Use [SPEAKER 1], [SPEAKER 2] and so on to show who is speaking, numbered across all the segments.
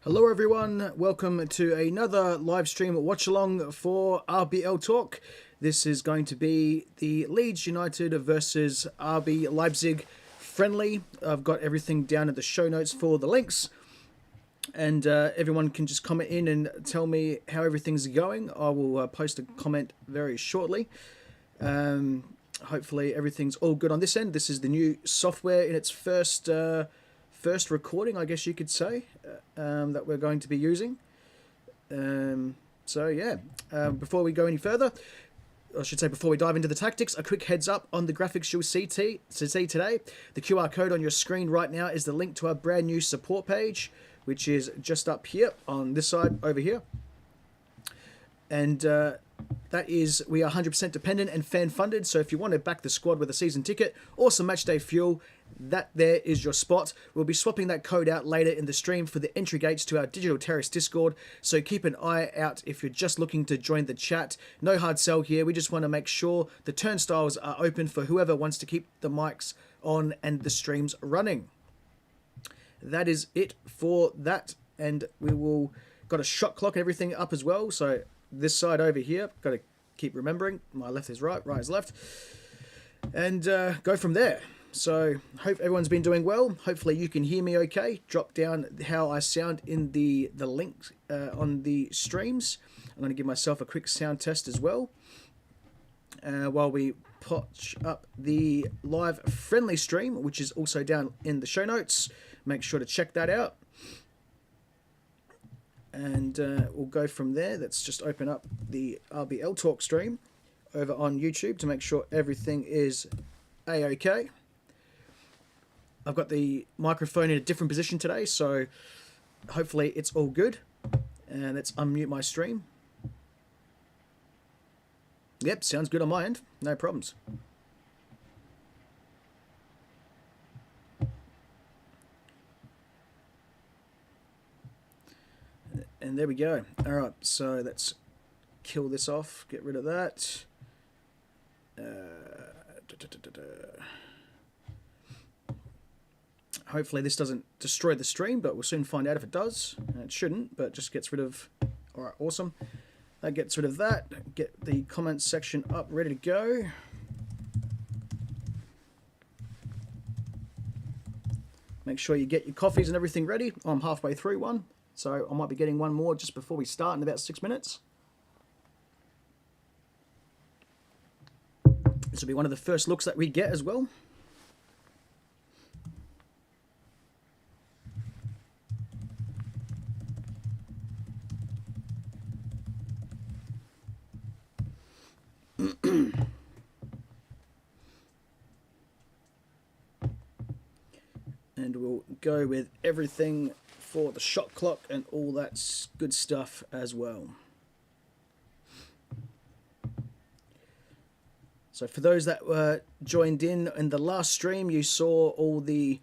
[SPEAKER 1] Hello everyone, welcome to another live stream watch-along for RBL Talk. This is going to be the Leeds United versus RB Leipzig friendly. I've got everything down at the show notes for the links. And everyone can just comment in and tell me how everything's going. I will post a comment very shortly. Hopefully everything's all good on this end. This is the new software in its first recording, I guess you could say, that we're going to be using. So yeah, before we go any further, I should say before we dive into the tactics, a quick heads up on the graphics you'll see today. The QR code on your screen right now is the link to our brand new support page, which is just up here on this side over here. And that is, we are 100% dependent and fan funded. So if you want to back the squad with a season ticket or some match day fuel, that there is your spot. We'll be swapping that code out later in the stream for the entry gates to our digital Terrace Discord. So keep an eye out if you're just looking to join the chat. No hard sell here. We just want to make sure the turnstiles are open for whoever wants to keep the mics on and the streams running. That is it for that. And we will got a shot clock and everything up as well. So this side over here, got to keep remembering, my left is right, right is left, and go from there. So hope everyone's been doing well. Hopefully you can hear me okay. Drop down how I sound in the link on the streams. I'm going to give myself a quick sound test as well while we patch up the live friendly stream, which is also down in the show notes. Make sure to check that out. And we'll go from there. Let's just open up the RBL Talk stream over on YouTube to make sure everything is A-OK. I've got the microphone in a different position today, so hopefully it's all good. And let's unmute my stream. Yep, sounds good on my end. No problems. And there we go. All right, so let's kill this off. Get rid of that. Hopefully this doesn't destroy the stream, but we'll soon find out if it does. It shouldn't, but just gets rid of... All right, awesome. That gets rid of that. Get the comments section up, ready to go. Make sure you get your coffees and everything ready. I'm halfway through one. So I might be getting one more just before we start in about 6 minutes. This will be one of the first looks that we get as well. And we'll go with everything for the shot clock and all that good stuff as well. So for those that were joined in the last stream, you saw all the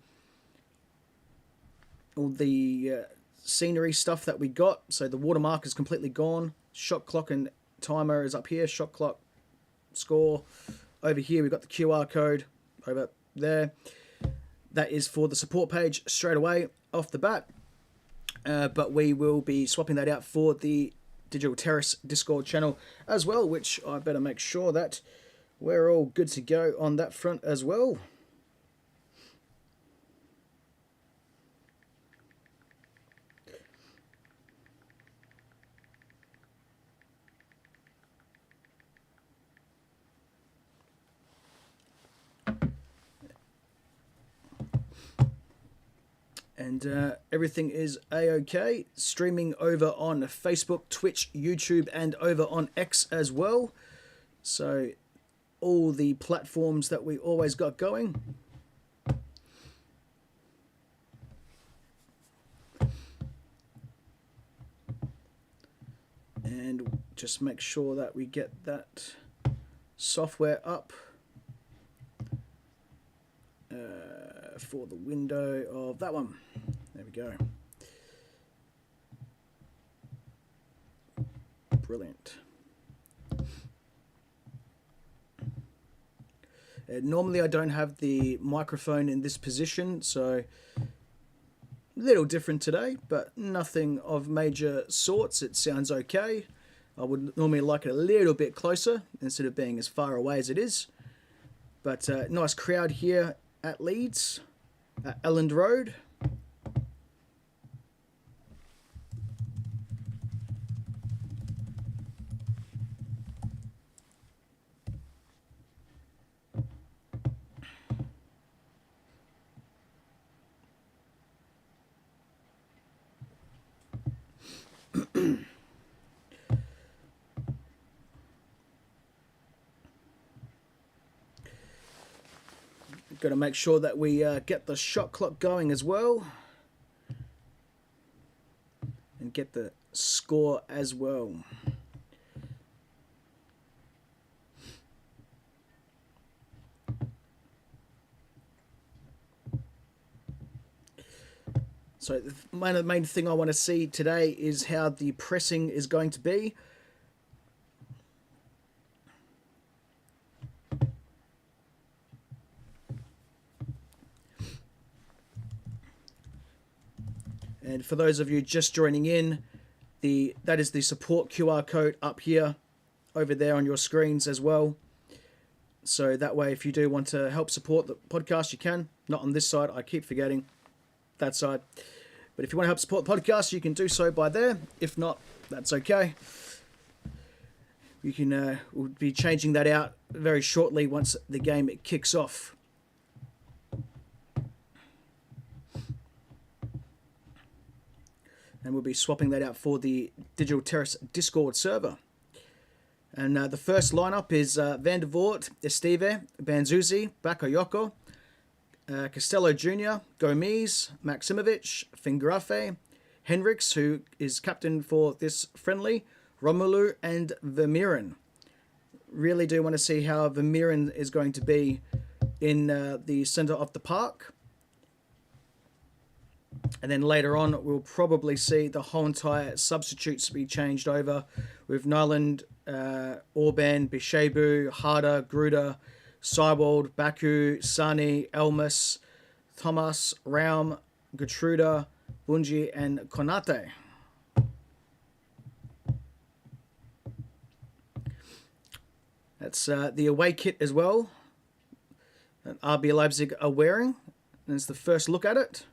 [SPEAKER 1] scenery stuff that we got. So the watermark is completely gone. Shot clock and timer is up here. Shot clock, score. Over here we've got the QR code over there. That is for the support page straight away off the bat. But we will be swapping that out for the Digital Terrace Discord channel as well, which I better make sure that we're all good to go on that front as well. And everything is A-OK. Streaming over on Facebook, Twitch, YouTube, and over on X as well. So all the platforms that we always got going. And just make sure that we get that software up. For the window of that one. There we go. Brilliant. Normally I don't have the microphone in this position, so Little different today, but nothing of major sorts. It sounds okay. I would normally like it a little bit closer instead of being as far away as it is. But nice crowd here at Leeds, at Elland Road. Got to make sure that we get the shot clock going as well. And get the score as well. So the main thing I want to see today is how the pressing is going to be. And for those of you just joining in, that is the support QR code up here, over there on your screens as well. So that way, if you do want to help support the podcast, you can. Not on this side, I keep forgetting that side. But if you want to help support the podcast, you can do so by there. If not, that's okay. You can we'll be changing that out very shortly once the game kicks off. And we'll be swapping that out for the Digital Terrace Discord server. And the first lineup is Van der Voort, Esteve, Banzuzi, Bakayoko, Costello Jr., Gomes, Maximovic, Fingrafe, Henriks, who is captain for this friendly, Romelu, and Vermeeren. Really do want to see how Vermeeren is going to be in the centre of the park. And then later on, we'll probably see the whole entire substitutes be changed over with Nyland, Orban, Bishebu, Harder, Gruder, Seiwald, Baku, Sani, Elmas, Thomas, Raum, Gertruda, Bunji, and Konate. That's the away kit as well that RB Leipzig are wearing. And it's the first look at it.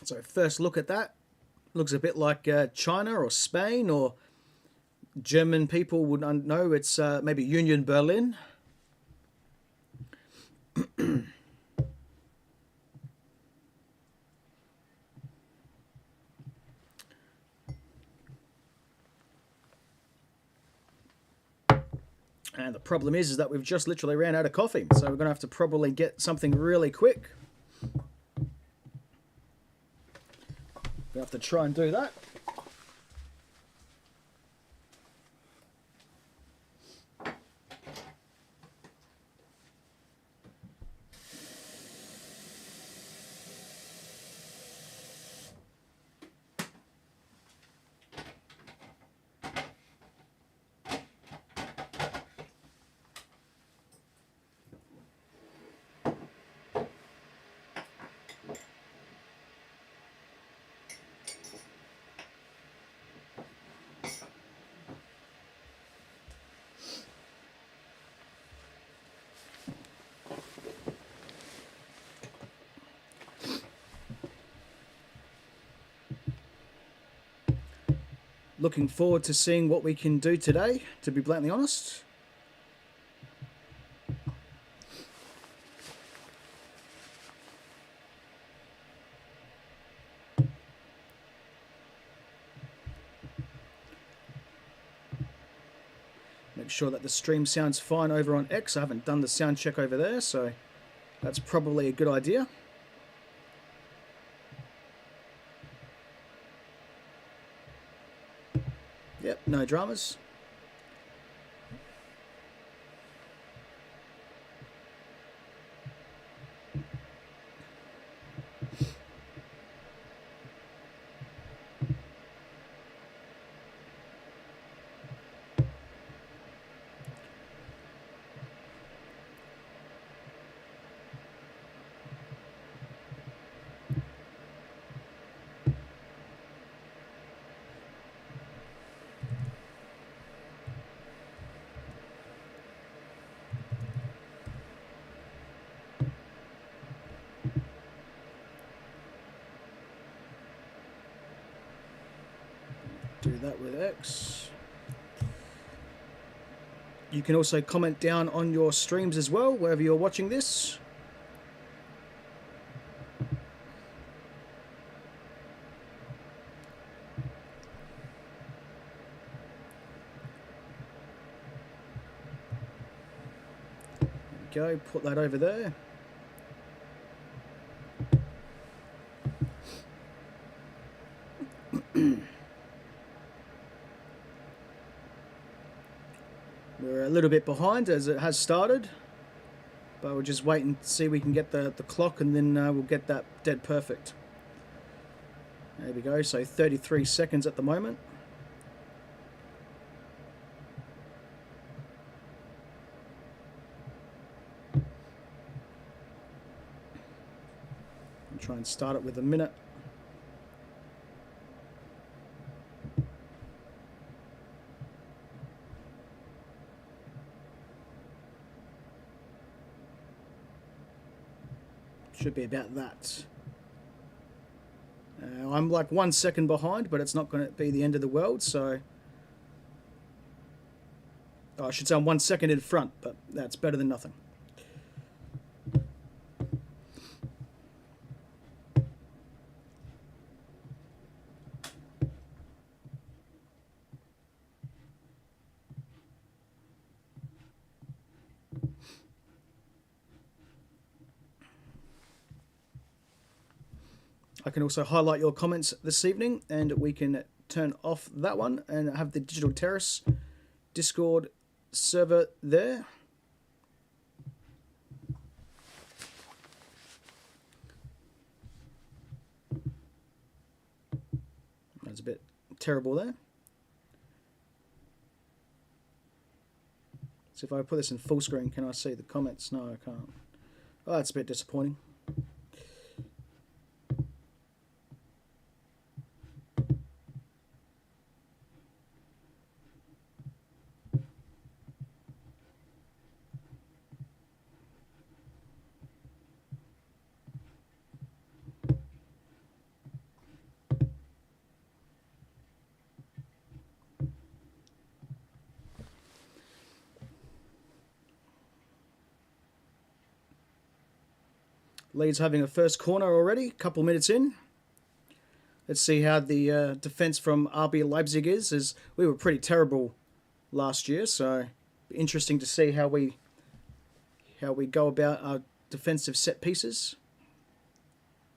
[SPEAKER 1] So first look at that. Looks a bit like China or Spain, or German people would know it's maybe Union Berlin. And the problem is that we've just literally ran out of coffee, so we're going to have to probably get something really quick. We have to try and do that. Looking forward to seeing what we can do today, to be bluntly honest. Make sure that the stream sounds fine over on X. I haven't done the sound check over there, so that's probably a good idea. Yep, no dramas. that with X. You can also comment down on your streams as well, wherever you're watching this. There we go, put that over there. We're a little bit behind as it has started, but we'll just wait and see if we can get the clock, and then we'll get that dead perfect. There we go, so 33 seconds at the moment. I'll try and start it with a minute. Should be about that. I'm like 1 second behind, but it's not going to be the end of the world, so... Oh, I should say I'm 1 second in front, but that's better than nothing. I can also highlight your comments this evening, and we can turn off that one and have the Digital Terrace Discord server there. That's a bit terrible there. So if I put this in full screen, can I see the comments? No, I can't. Oh, that's a bit disappointing. Leeds having a first corner already, a couple minutes in. Let's see how the defence from RB Leipzig is, as we were pretty terrible last year, so interesting to see how we go about our defensive set pieces.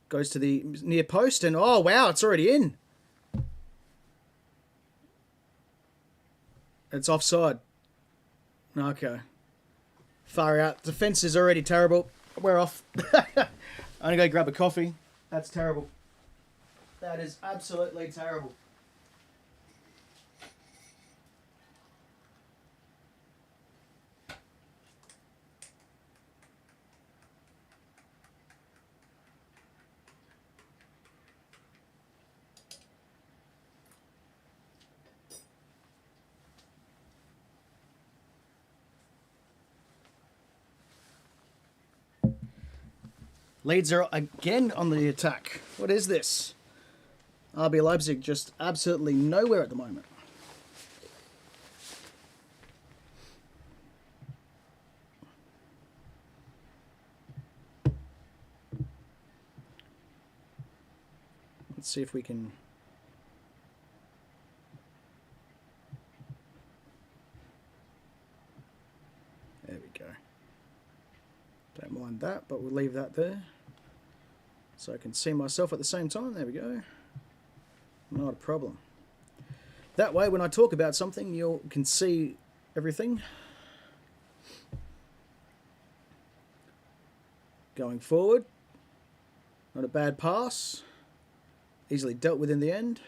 [SPEAKER 1] Goes to the near post, and oh wow, it's already in. It's offside. Okay. Far out. Defence is already terrible. We're off. I'm going to go grab a coffee. That's terrible. That is absolutely terrible. Leeds are again on the attack. What is this? RB Leipzig just absolutely nowhere at the moment. Let's see if we can... There we go. Don't mind that, but we'll leave that there. So I can see myself at the same time. There we go. Not a problem. That way, when I talk about something, you can see everything. Going forward. Not a bad pass. Easily dealt with in the end.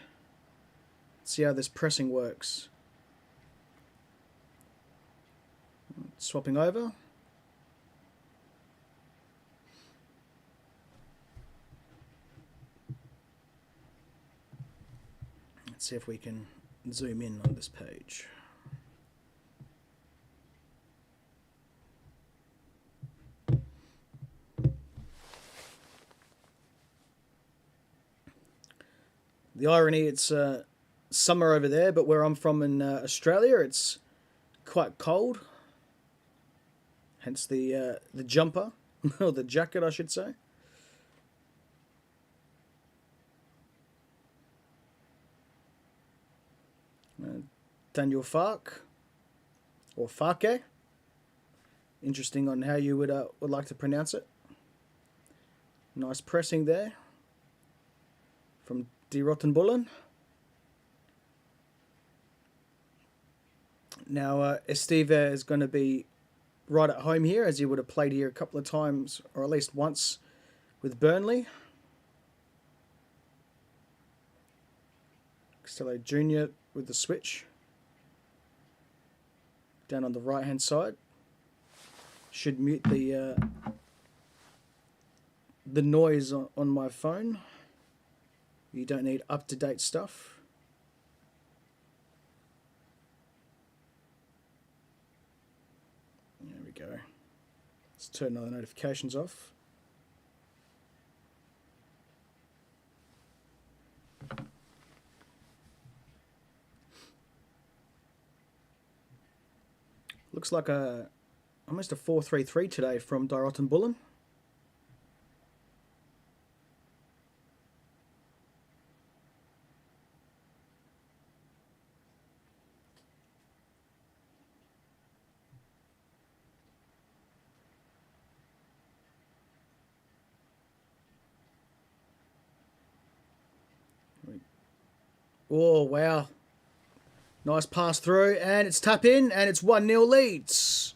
[SPEAKER 1] Let's see how this pressing works. Swapping over. Let's see if we can zoom in on this page. The irony, it's summer over there, but where I'm from in Australia, it's quite cold. Hence the jumper, or the jacket, I should say. Daniel Farke, or Farke. Interesting on how you would like to pronounce it. Nice pressing there from Die Roten Bullen. Now, Esteve is going to be right at home here, as he would have played here a couple of times, or at least once, with Burnley. Costello Jr. with the switch. Down on the right-hand side. Should mute the noise on my phone. You don't need up-to-date stuff. There we go. Let's turn all the notifications off. Looks like almost a 4-3-3 today from Die Roten Bullen. Oh, wow. Nice pass through, and it's tap in, and it's 1-0 Leeds.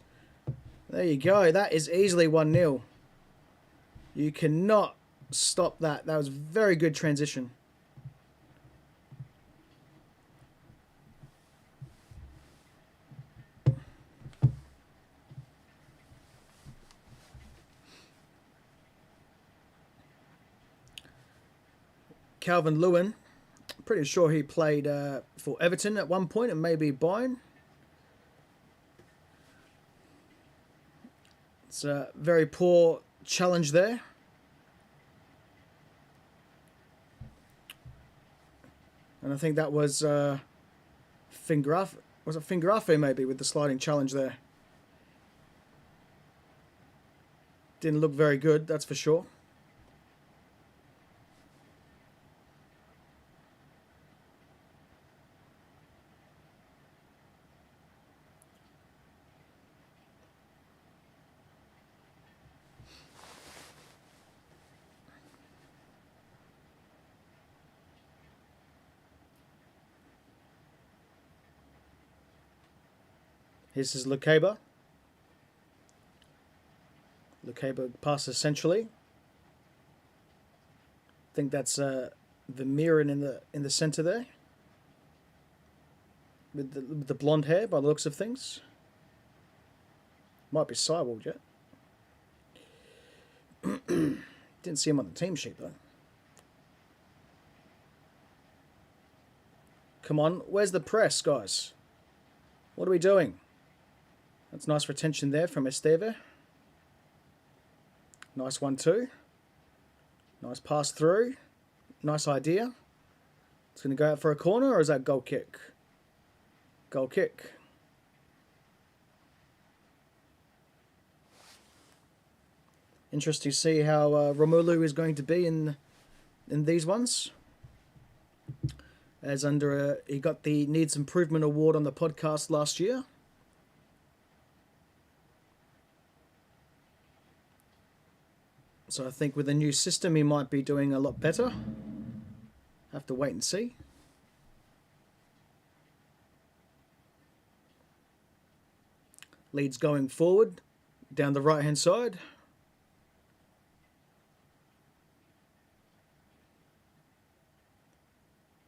[SPEAKER 1] There you go. That is easily 1-0. You cannot stop that. That was very good transition. Calvin Lewin. Pretty sure he played for Everton at one point, and maybe Bayern. It's a very poor challenge there. And I think that was Fingrafe. Was it Fingrafe maybe with the sliding challenge there? Didn't look very good, that's for sure. Here's his Lukeba. Lukeba passes centrally. I think that's Vermeeren in the centre there, with the blonde hair by the looks of things. Might be Cywald yet. Didn't see him on the team sheet though. Come on, where's the press, guys? What are we doing? That's nice retention there from Esteve. Nice 1-2. Nice pass through. Nice idea. It's going to go out for a corner, or is that goal kick? Goal kick. Interesting to see how Romelu is going to be in these ones. As under he got the Needs Improvement Award on the podcast last year. So I think with the new system, he might be doing a lot better. Have to wait and see. Leeds going forward, down the right-hand side.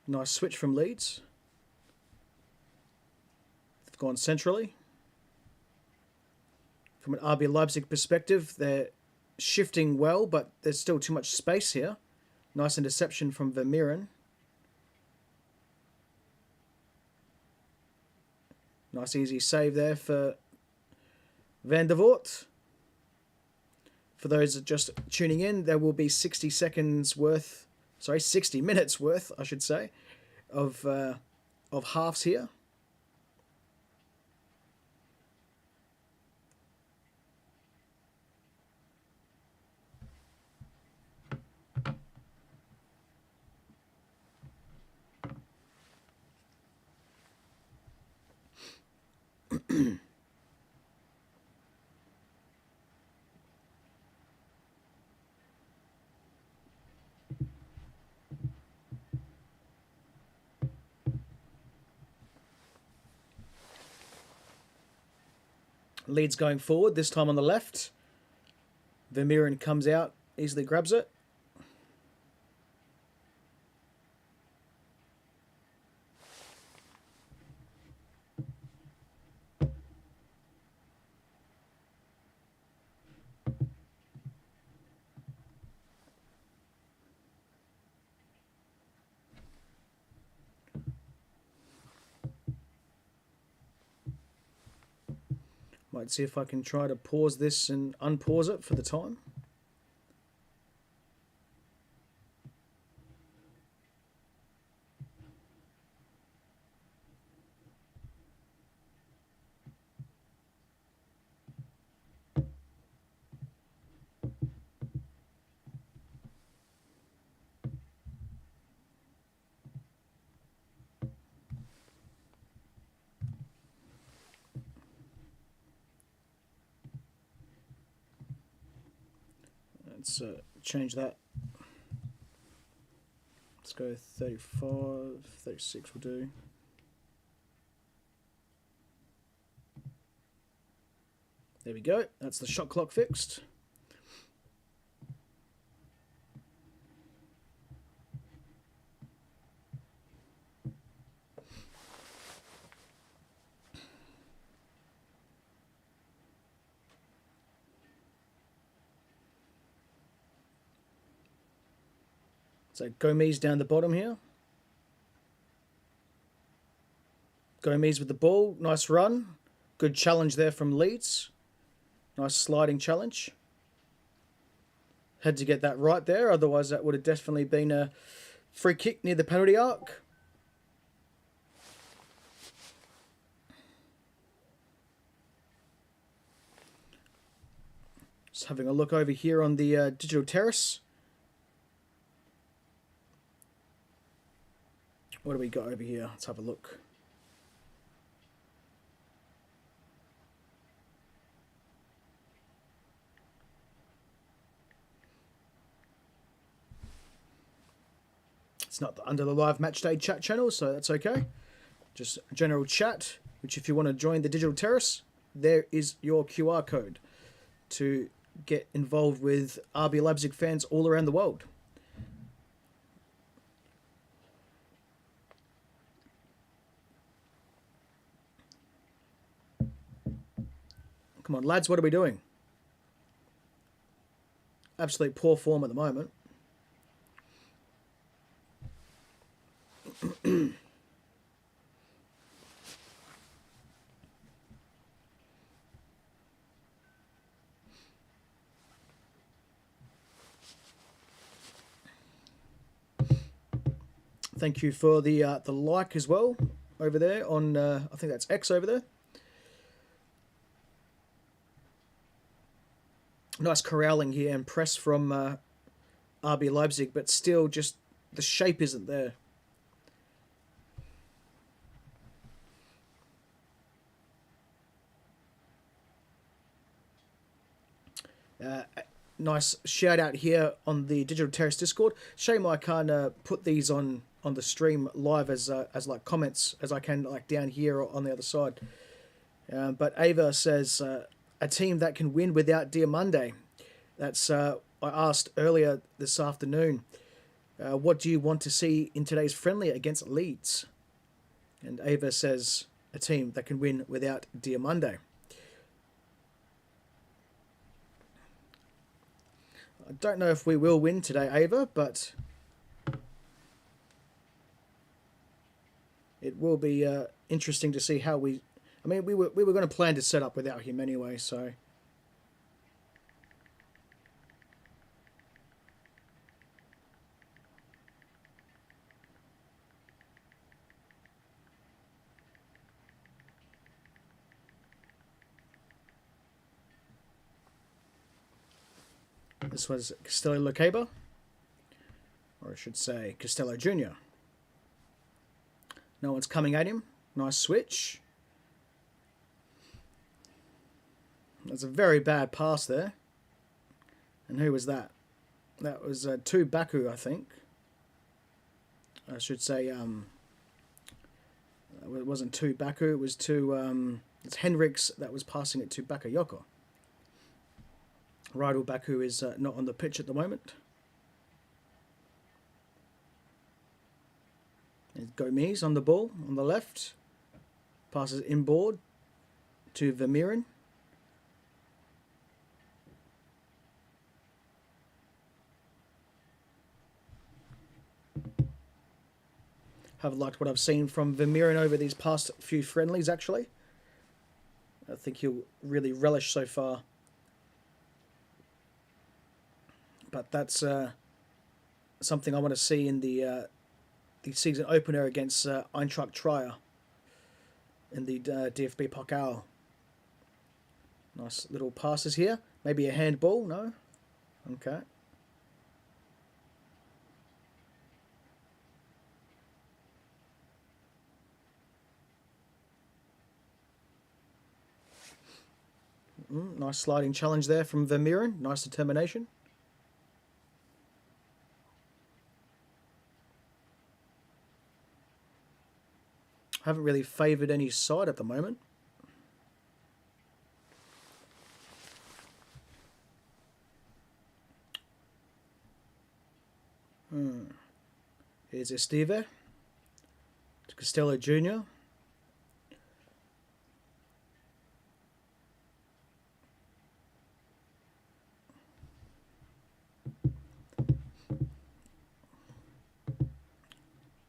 [SPEAKER 1] Nice switch from Leeds. They've gone centrally. From an RB Leipzig perspective, they're shifting well, but there's still too much space here. Nice interception from Vermeeren. Nice easy save there for Van der Voort. For those that are just tuning in, there will be 60 minutes worth, I should say, of of halves here. Leeds going forward, this time on the left. Vermeeren comes out, easily grabs it. Might see if I can try to pause this and unpause it for the time. Let's change that. Let's go 35, 36 will do. There we go. That's the shot clock fixed. So Gomez down the bottom here. Gomez with the ball. Nice run. Good challenge there from Leeds. Nice sliding challenge. Had to get that right there. Otherwise that would have definitely been a free kick near the penalty arc. Just having a look over here on the digital terrace. What do we got over here? Let's have a look. It's not under the live matchday chat channel, so that's okay. Just general chat, which if you want to join the digital terrace, there is your QR code to get involved with RB Leipzig fans all around the world. Come on, lads, what are we doing? Absolute poor form at the moment. Thank you for the like as well over there on I think that's X over there. Nice corralling here and press from RB Leipzig, but still just the shape isn't there. Nice shout out here on the Digital Terrace Discord. Shame I can't put these on the stream live as like comments as I can like down here or on the other side. But Ava says a team that can win without Diomande. That's I asked earlier this afternoon. What do you want to see in today's friendly against Leeds? And Ava says a team that can win without Diomande. I don't know if we will win today, Ava, but it will be interesting to see how we... I mean, we were going to plan to set up without him anyway, so... This was Castello Locaba, or I should say Castello Jr. No one's coming at him. Nice switch. That's a very bad pass there. And who was that? That was to Baku, I think. I should say it wasn't to Baku, it was to it's Henriks that was passing it to Bakayoko. Rydal Baku is not on the pitch at the moment. There's Gomes on the ball on the left. Passes inboard to Vermeeren. Have liked what I've seen from Vermeeren over these past few friendlies, actually. I think he'll really relish so far. But that's something I want to see in the season opener against Eintracht Trier in the DFB Pokal. Nice little passes here. Maybe a handball, no? Okay. Nice sliding challenge there from Vermeeren. Nice determination. Haven't really favoured any side at the moment. Here's Esteve to Castello Jr.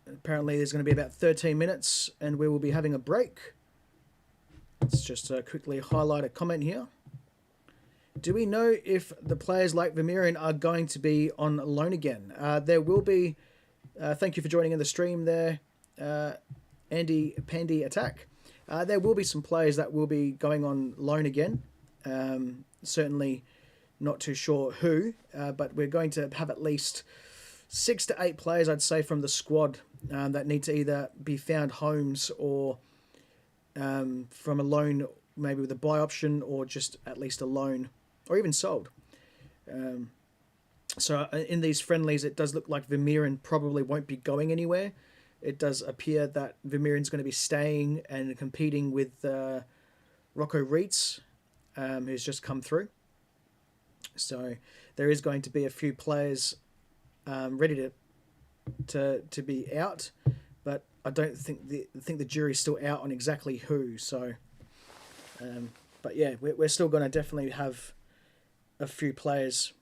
[SPEAKER 1] Apparently there's going to be about 13 minutes and we will be having a break. Let's just quickly highlight a comment here. Do we know if the players like Vermeeren are going to be on loan again? There will be, thank you for joining in the stream there, Andy Pandy Attack. There will be some players that will be going on loan again. Certainly not too sure who, but we're going to have at least 6 to 8 players, I'd say, from the squad that need to either be found homes or from a loan, maybe with a buy option, or just at least a loan, or even sold. So in these friendlies, it does look like Vermeeren probably won't be going anywhere. It does appear that Vermeeren's going to be staying and competing with Rocco Reitz, who's just come through. So there is going to be a few players ready to be out, but I don't think the jury's still out on exactly who. So, but yeah, we're still going to definitely have a few players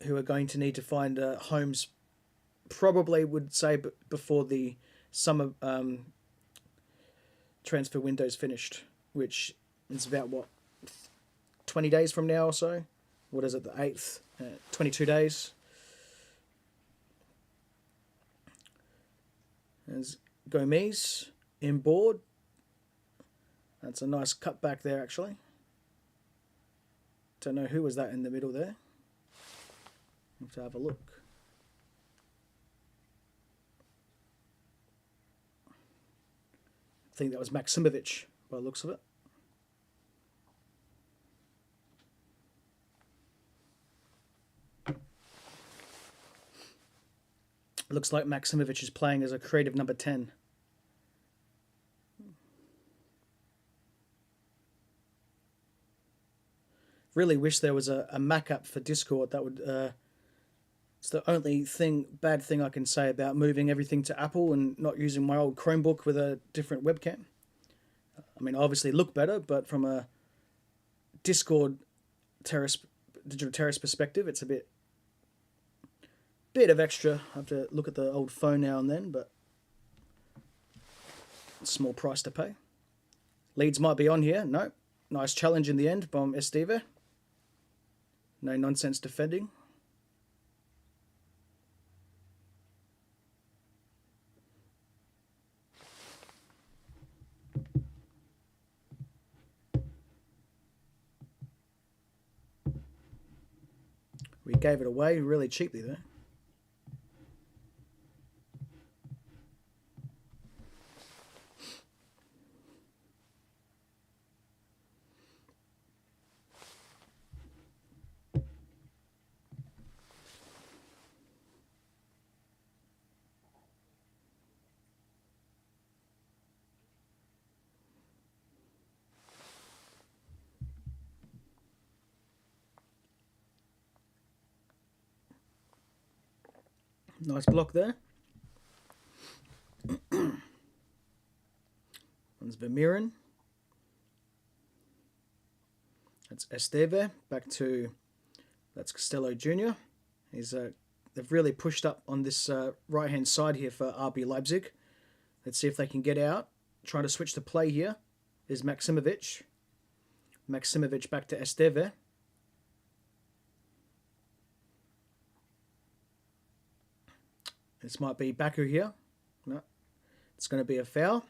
[SPEAKER 1] who are going to need to find homes. Probably would say before the summer transfer window's finished, which is about 20 days from now or so. What is it, the 8th? 22 days. There's Gomes inboard. That's a nice cut back there, actually. Don't know who was that in the middle there. Have to have a look. I think that was Maksimovic by the looks of it. Looks like Maksimovic is playing as a creative number 10. Really wish there was a Mac app for Discord. That would. It's the only bad thing I can say about moving everything to Apple and not using my old Chromebook with a different webcam. I mean, obviously look better, but from a Discord digital terrace perspective, it's a bit of extra. I have to look at the old phone now and then, but a small price to pay. Leeds might be on here. No. Nice challenge in the end from Esteve. No nonsense defending. We gave it away really cheaply there. Nice block there. One's Vermeeren. That's Esteve. Back to, that's Costello Jr. They've really pushed up on this right-hand side here for RB Leipzig. Let's see if they can get out. Trying to switch the play here is Maximovic. Maximovic back to Esteve. This might be Baku here. No, it's going to be a foul.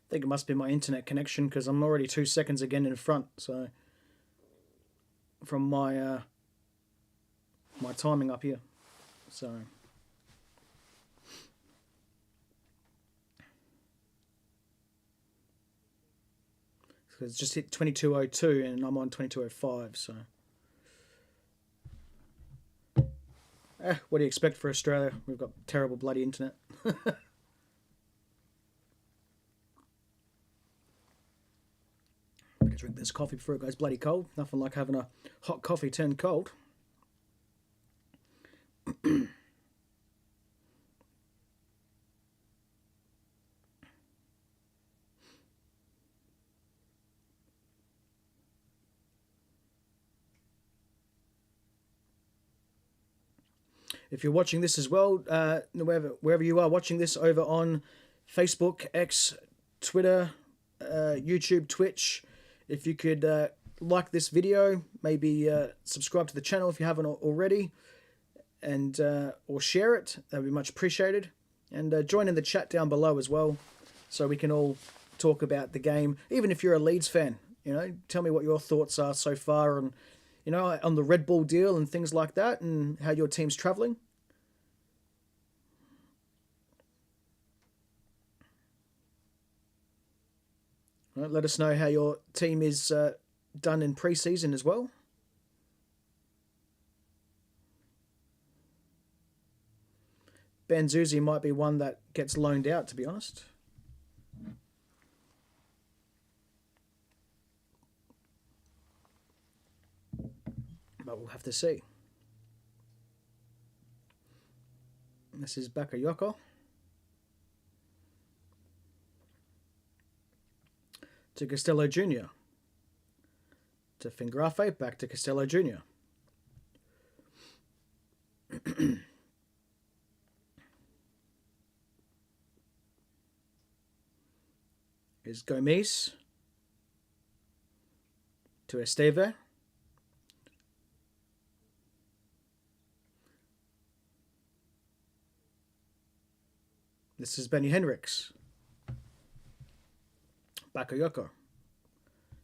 [SPEAKER 1] I think it must be my internet connection because I'm already 2 seconds again in front. So from my my timing up here, so it's just hit 22:02 and I'm on 22:05. So what do you expect for Australia? We've got terrible bloody internet. Drink this coffee before it goes bloody cold. Nothing like having a hot coffee turned cold. If you're watching this as well, wherever you are watching this, over on Facebook, X, Twitter, YouTube, Twitch, if you could like this video, maybe subscribe to the channel if you haven't already, and or share it, that would be much appreciated. And join in the chat down below as well, so we can all talk about the game. Even if you're a Leeds fan, you know, tell me what your thoughts are so far on, you know, on the Red Bull deal and things like that, and how your team's travelling. Let us know how your team is done in pre-season as well. Banzuzi might be one that gets loaned out, to be honest. But we'll have to see. This is Bakayoko. To Costello Jr. To Fingrafe, back to Costello Jr. Is Gomes. To Esteve. This is Benny Henriks. Bakayoko.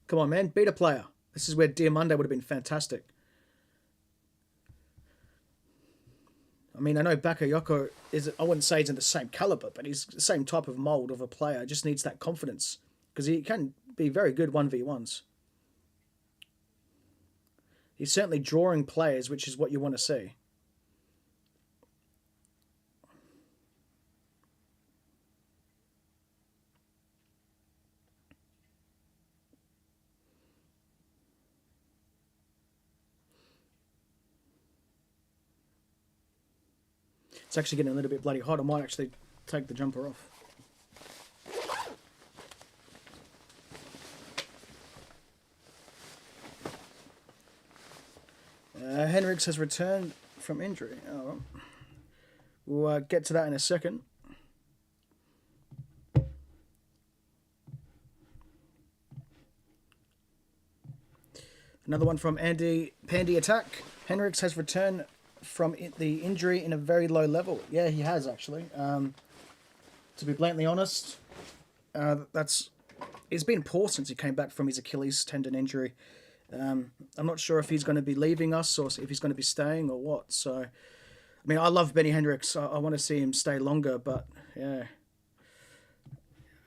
[SPEAKER 1] Come on, man. Beat a player. This is where Diomande would have been fantastic. I mean, I know Bakayoko is, I wouldn't say he's in the same caliber, but he's the same type of mould of a player. Just needs that confidence, because he can be very good 1v1s. He's certainly drawing players, which is what you want to see. It's actually getting a little bit bloody hot. I might actually take the jumper off. Henricks has returned from injury. Oh, well. We'll get to that in a second. Another one from Andy Pandy Attack. Henricks has returned from the injury in a very low level. Yeah, he has actually. To be bluntly honest, it's been poor since he came back from his Achilles tendon injury. I'm not sure if he's going to be leaving us or if he's going to be staying or what. So, I mean, I love Benny Henricks. I want to see him stay longer, but yeah.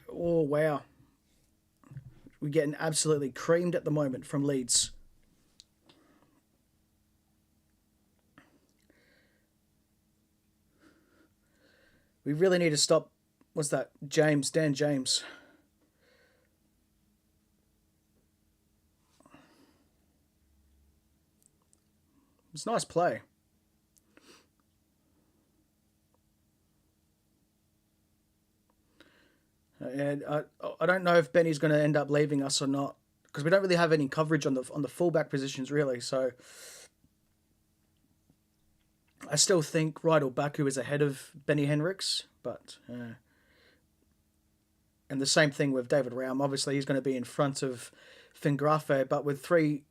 [SPEAKER 1] Oh, wow. We're getting absolutely creamed at the moment from Leeds. We really need to stop. What's that? Dan James. It's a nice play. And I don't know if Benny's going to end up leaving us or not, because we don't really have any coverage on the fullback positions really. So I still think Rydal Baku is ahead of Benny Henricks, but and the same thing with David Raum. Obviously, he's going to be in front of Fingrafe, but with 3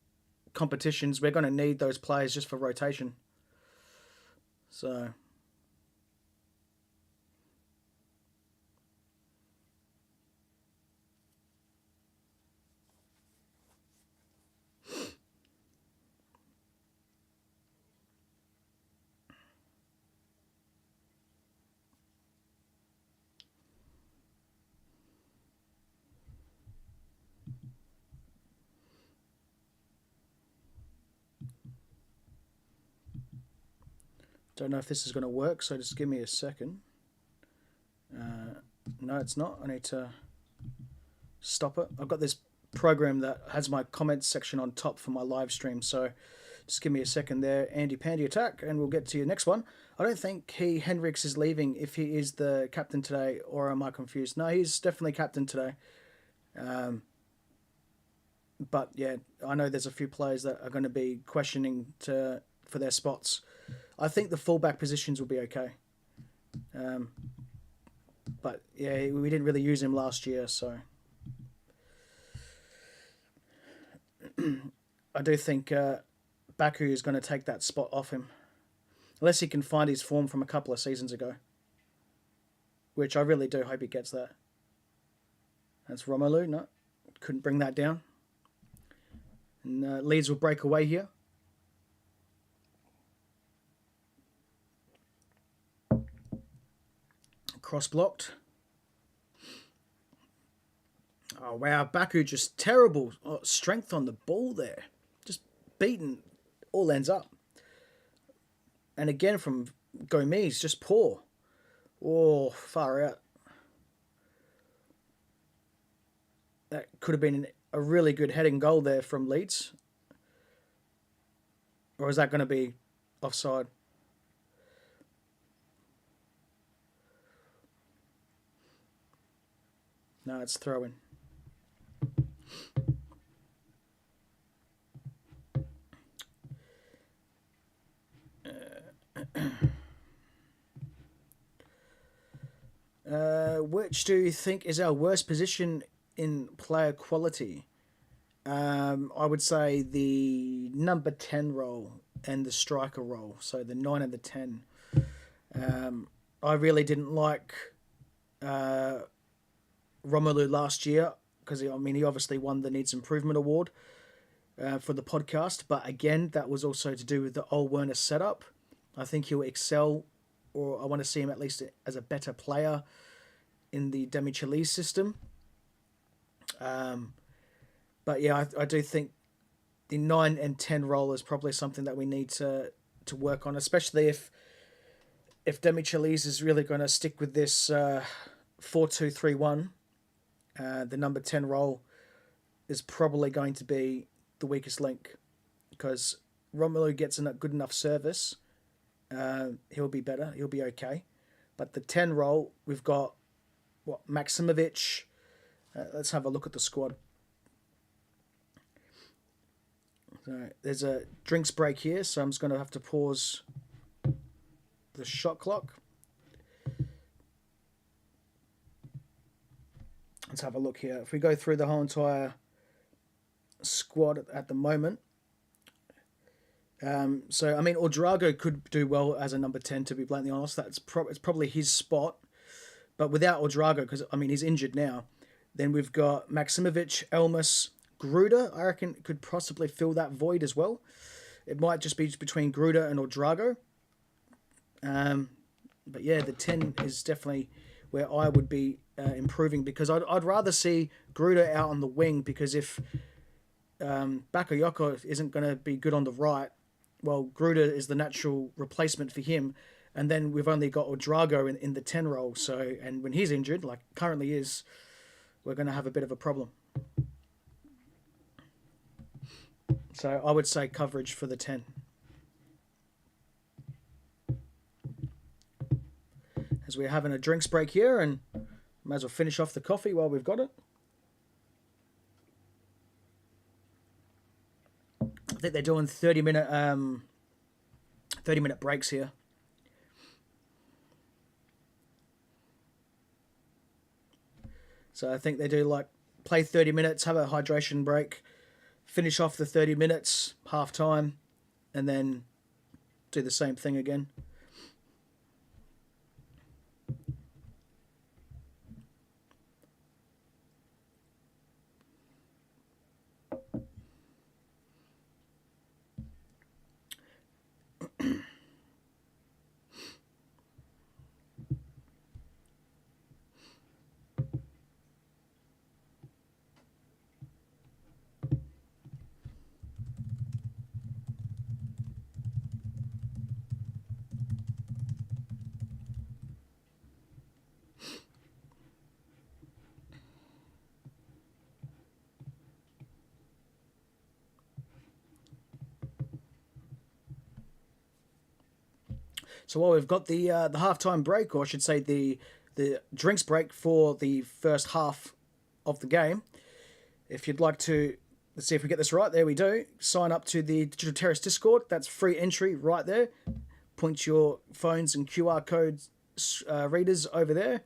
[SPEAKER 1] competitions, we're going to need those players just for rotation. So don't know if this is going to work, so just give me a second. No, it's not. I need to stop it. I've got this program that has my comments section on top for my live stream, so just give me a second there. Andy Pandy Attack, and we'll get to your next one. I don't think Henricks is leaving if he is the captain today, or am I confused? No, he's definitely captain today. But yeah, I know there's a few players that are going to be questioning for their spots. I think the fullback positions will be okay. But yeah, we didn't really use him last year, so I do think Baku is going to take that spot off him, unless he can find his form from a couple of seasons ago, which I really do hope he gets that. That's Romelu. No, couldn't bring that down. And Leeds will break away here. Cross blocked. Oh wow, Baku just terrible strength on the ball there. Just beaten all ends up. And again from Gomes, just poor. Oh, far out. That could have been a really good heading goal there from Leeds. Or is that going to be offside? No, it's throwing. Which do you think is our worst position in player quality? I would say the number 10 role and the striker role. So the 9 and the 10. I really didn't like Romelu last year because he obviously won the Needs Improvement Award for the podcast. But again, that was also to do with the Ole Werner setup. I think he'll excel, or I want to see him at least as a better player in the Demi-Chalice system. But yeah, I do think the 9 and 10 role is probably something that we need to work on, especially if Demi-Chalice is really going to stick with this 4-2-3-1. The number 10 role is probably going to be the weakest link because Romelu gets a good enough service he'll be better. He'll be okay. But the 10 role, we've got Maksimovic. Let's have a look at the squad. So there's a drinks break here, so I'm just going to have to pause the shot clock. Let's have a look here. If we go through the whole entire squad at the moment. So, I mean, Ouedraogo could do well as a number 10, to be bluntly honest. It's probably his spot. But without Ouedraogo, because, I mean, he's injured now, then we've got Maksimovic, Elmas, Gruda, I reckon, could possibly fill that void as well. It might just be between Gruda and Ouedraogo. But yeah, the 10 is definitely where I would be improving, because I'd rather see Gruda out on the wing, because if Bakayoko isn't going to be good on the right, well, Gruda is the natural replacement for him. And then we've only got Ouedraogo in the 10 role. So, and when he's injured, like currently is, we're going to have a bit of a problem. So I would say coverage for the 10. As we're having a drinks break here, and might as well finish off the coffee while we've got it. I think they're doing 30-minute breaks here. So I think they do like play 30 minutes, have a hydration break, finish off the 30 minutes, half time, and then do the same thing again. So while we've got the halftime break, or I should say the drinks break for the first half of the game, if you'd like to, let's see if we get this right. There we do. Sign up to the Digital Terrace Discord. That's free entry right there. Point your phones and QR code readers over there,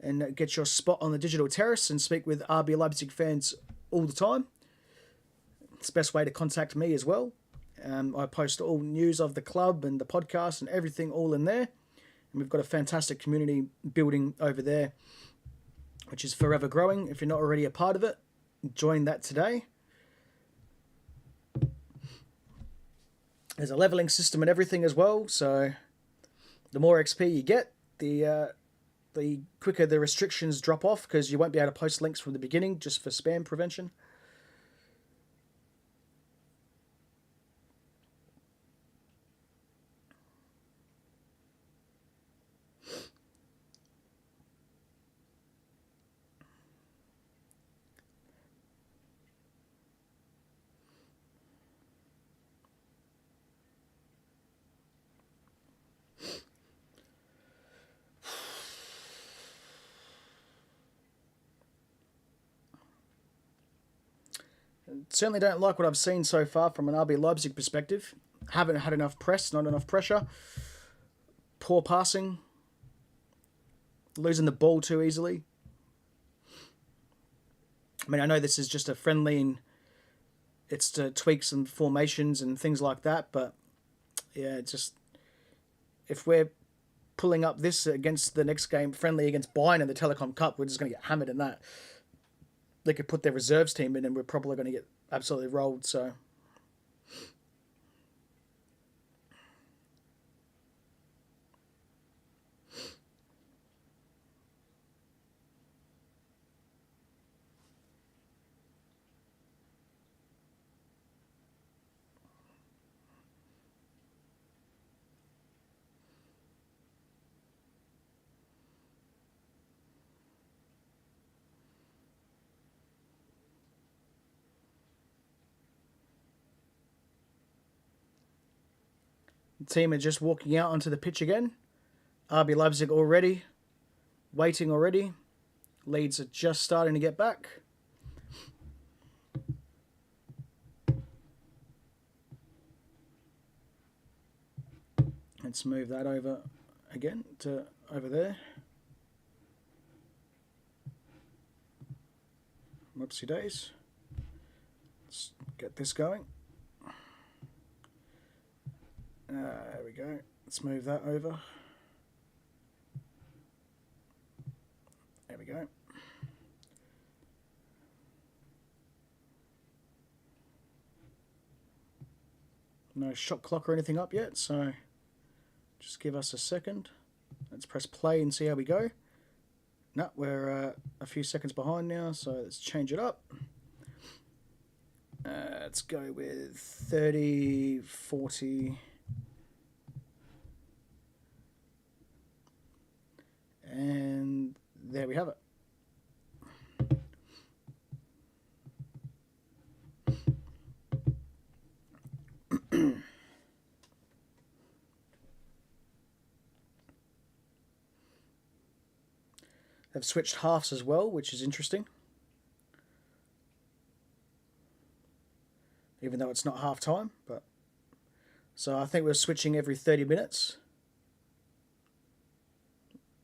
[SPEAKER 1] and get your spot on the Digital Terrace and speak with RB Leipzig fans all the time. It's the best way to contact me as well. I post all news of the club and the podcast and everything all in there. And we've got a fantastic community building over there, which is forever growing. If you're not already a part of it, join that today. There's a leveling system and everything as well. So the more XP you get, the quicker the restrictions drop off, because you won't be able to post links from the beginning just for spam prevention. Certainly don't like what I've seen so far from an RB Leipzig perspective. Haven't had enough press, not enough pressure. Poor passing. Losing the ball too easily. I mean, I know this is just a friendly and it's to tweak some formations and things like that, but yeah, it's just, if we're pulling up this against the next game, friendly against Bayern in the Telecom Cup, we're just going to get hammered in that. They could put their reserves team in and we're probably going to get absolutely rolled. So The team are just walking out onto the pitch again. RB Leipzig already. Waiting already. Leeds are just starting to get back. Let's move that over again to over there. Whoopsie days. Let's get this going. There we go. Let's move that over. There we go. No shot clock or anything up yet, so just give us a second. Let's press play and see how we go. No, we're a few seconds behind now, so let's change it up. Let's go with 30, 40. And there we have it. They've switched halves as well, which is interesting. Even though it's not half time, but so I think we're switching every 30 minutes.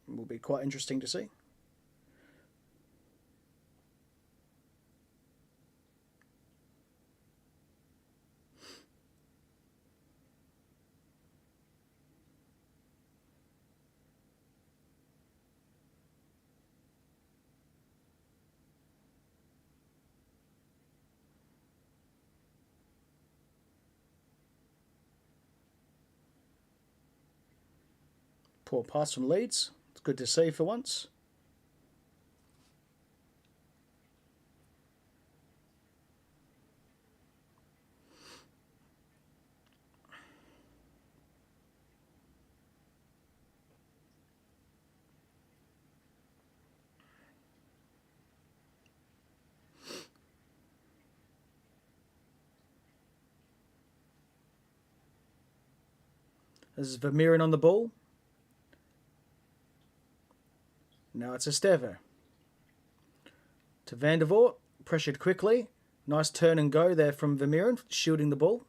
[SPEAKER 1] It will be quite interesting to see. Poor pass from Leeds. It's good to see for once. There's Vermeeren on the ball. Now it's Esteve. To Van der Voort. Pressured quickly. Nice turn and go there from Vermeeren, shielding the ball.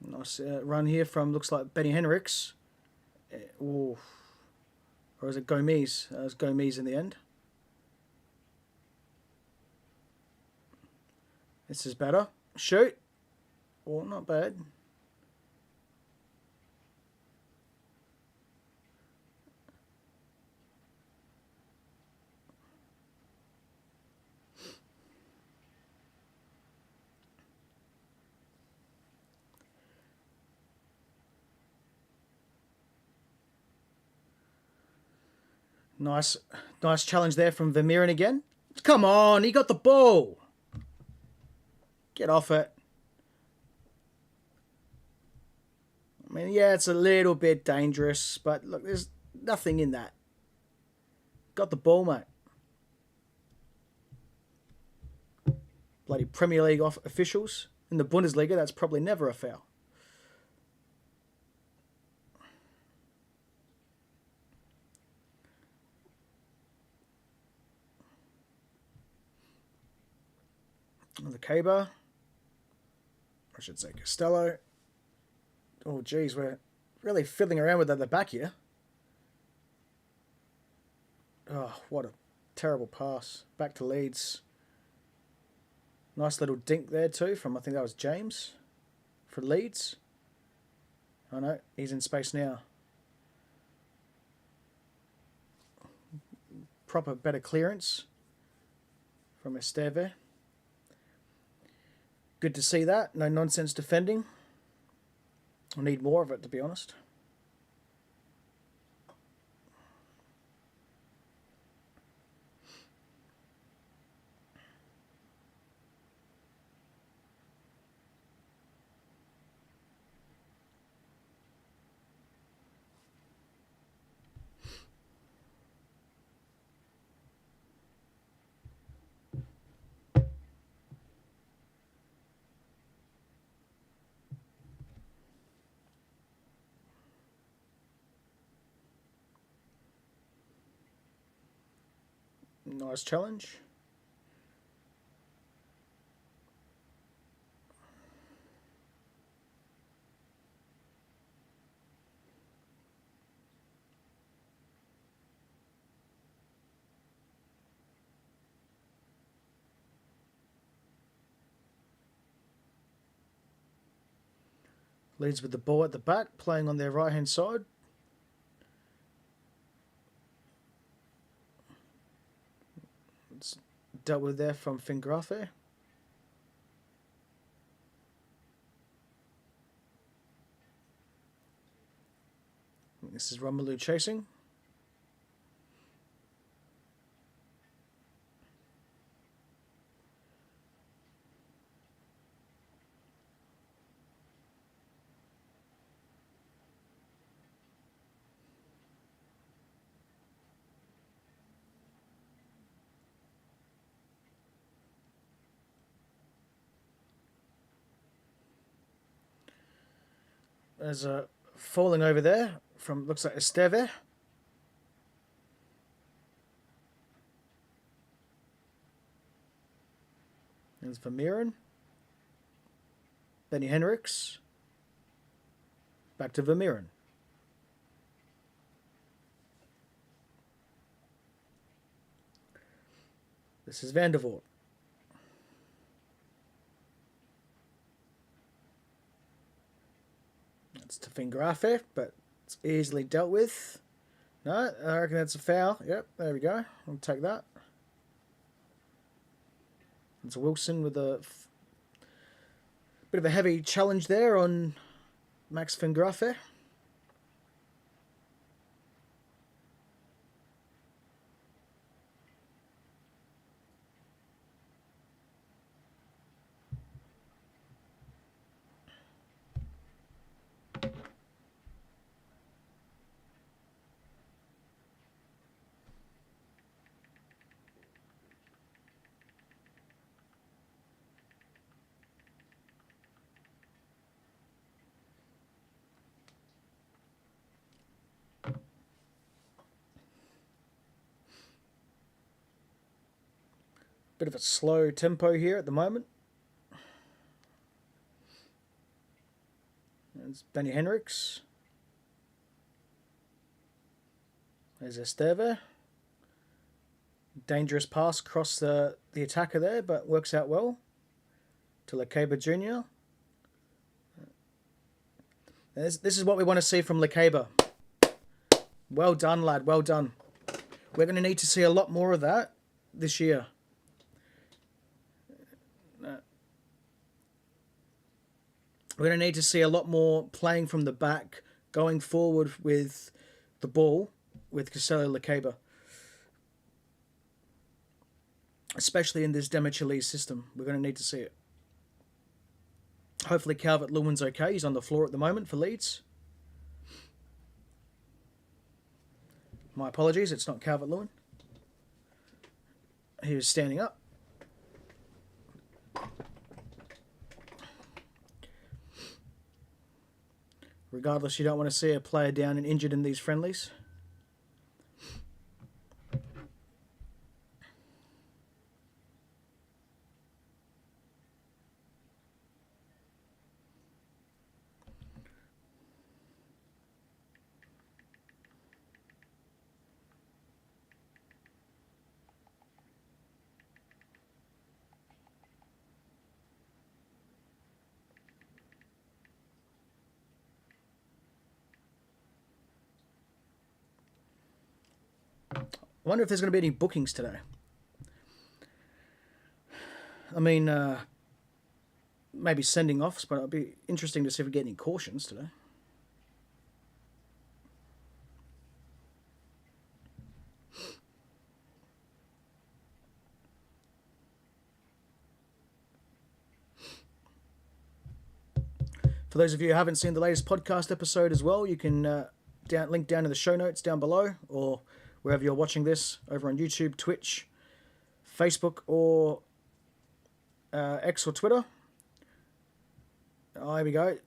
[SPEAKER 1] Nice run here from, looks like Benny Henriks. Or is it Gomez? It was Gomez in the end. This is better. Shoot. Oh, not bad. Nice challenge there from Vermeeren again. Come on, he got the ball. Get off it. I mean, yeah, it's a little bit dangerous, but look, there's nothing in that. Got the ball, mate. Bloody Premier League officials. In the Bundesliga, that's probably never a foul. The Caber. I should say Costello. Oh, geez, we're really fiddling around with that at the back here. Oh, what a terrible pass. Back to Leeds. Nice little dink there too from, I think that was James for Leeds. Oh no, he's in space now. Proper better clearance from Esteve. Good to see that. No nonsense defending. I need more of it, to be honest. Nice challenge. Leeds with the ball at the back, playing on their right-hand side. It's dealt with there from Fingrafe. This is Romelu chasing. There's a falling over there from, looks like Esteve. There's Vermeeren. Benny Henriks. Back to Vermeeren. This is Van der Voort. That's to Fingrafe, but it's easily dealt with. No, I reckon that's a foul. Yep, there we go. I'll take that. It's Wilson with a bit of a heavy challenge there on Max Fingrafe. Bit of a slow tempo here at the moment. There's Benny Henriks. There's Esteve. Dangerous pass across the attacker there, but works out well. To Lekeba Jr. This is what we want to see from Lekeba. Well done, lad. Well done. We're going to need to see a lot more of that this year. We're going to need to see a lot more playing from the back, going forward with the ball, with Castello Lekeba. Especially in this Demichelis system. We're going to need to see it. Hopefully Calvert-Lewin's okay. He's on the floor at the moment for Leeds. My apologies, it's not Calvert-Lewin. He was standing up. Regardless, you don't want to see a player down and injured in these friendlies. I wonder if there's going to be any bookings today. I mean, maybe sending offs, but it'll be interesting to see if we get any cautions today. For those of you who haven't seen the latest podcast episode as well, you can link down in the show notes down below, or wherever you're watching this, over on YouTube, Twitch, Facebook, or X or Twitter. Oh, here we go.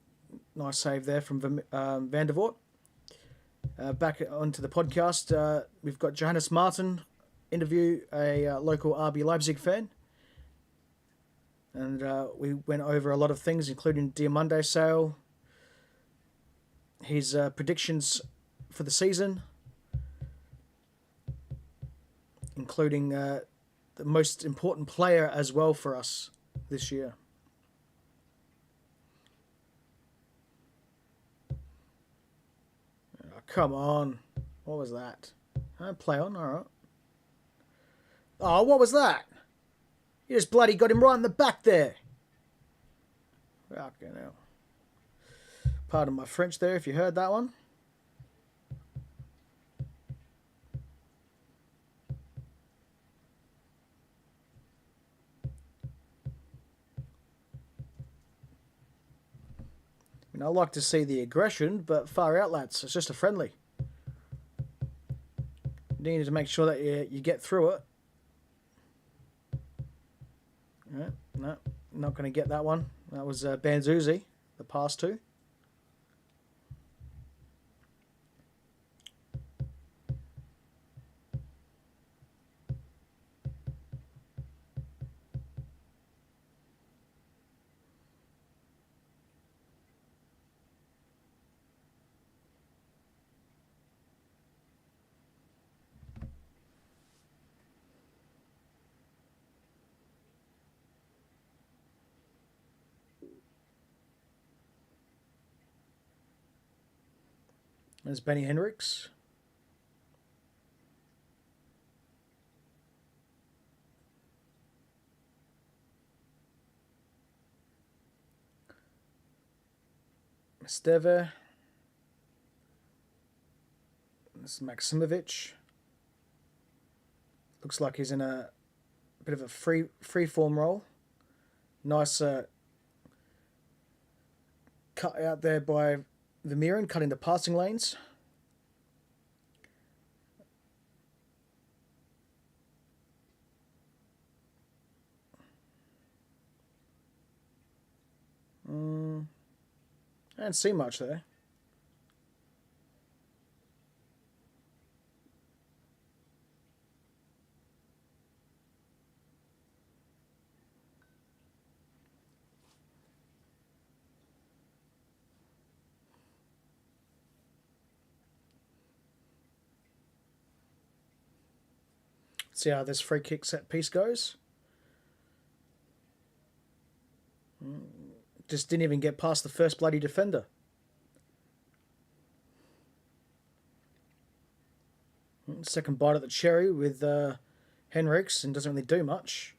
[SPEAKER 1] Nice save there from Van der Voort. Back onto the podcast, we've got Johannes Martin interview a local RB Leipzig fan. And we went over a lot of things, including Diomande sale, his predictions for the season, including the most important player as well for us this year. Oh, come on. What was that? Play on, alright. Oh, what was that? You just bloody got him right in the back there. Fucking hell. Pardon my French there if you heard that one. I like to see the aggression, but far out, lads. It's just a friendly. You need to make sure that you get through it. No, not going to get that one. That was Banzuzi, the pass to. There's Benny Hendricks. Steve. This is Maximovic. Looks like he's in a bit of a free form role. Nice cut out there by Vermeeren, cutting the passing lanes. I didn't see much there. See how this free kick set piece goes. Just didn't even get past the first bloody defender. Second bite at the cherry with Henriks, and doesn't really do much.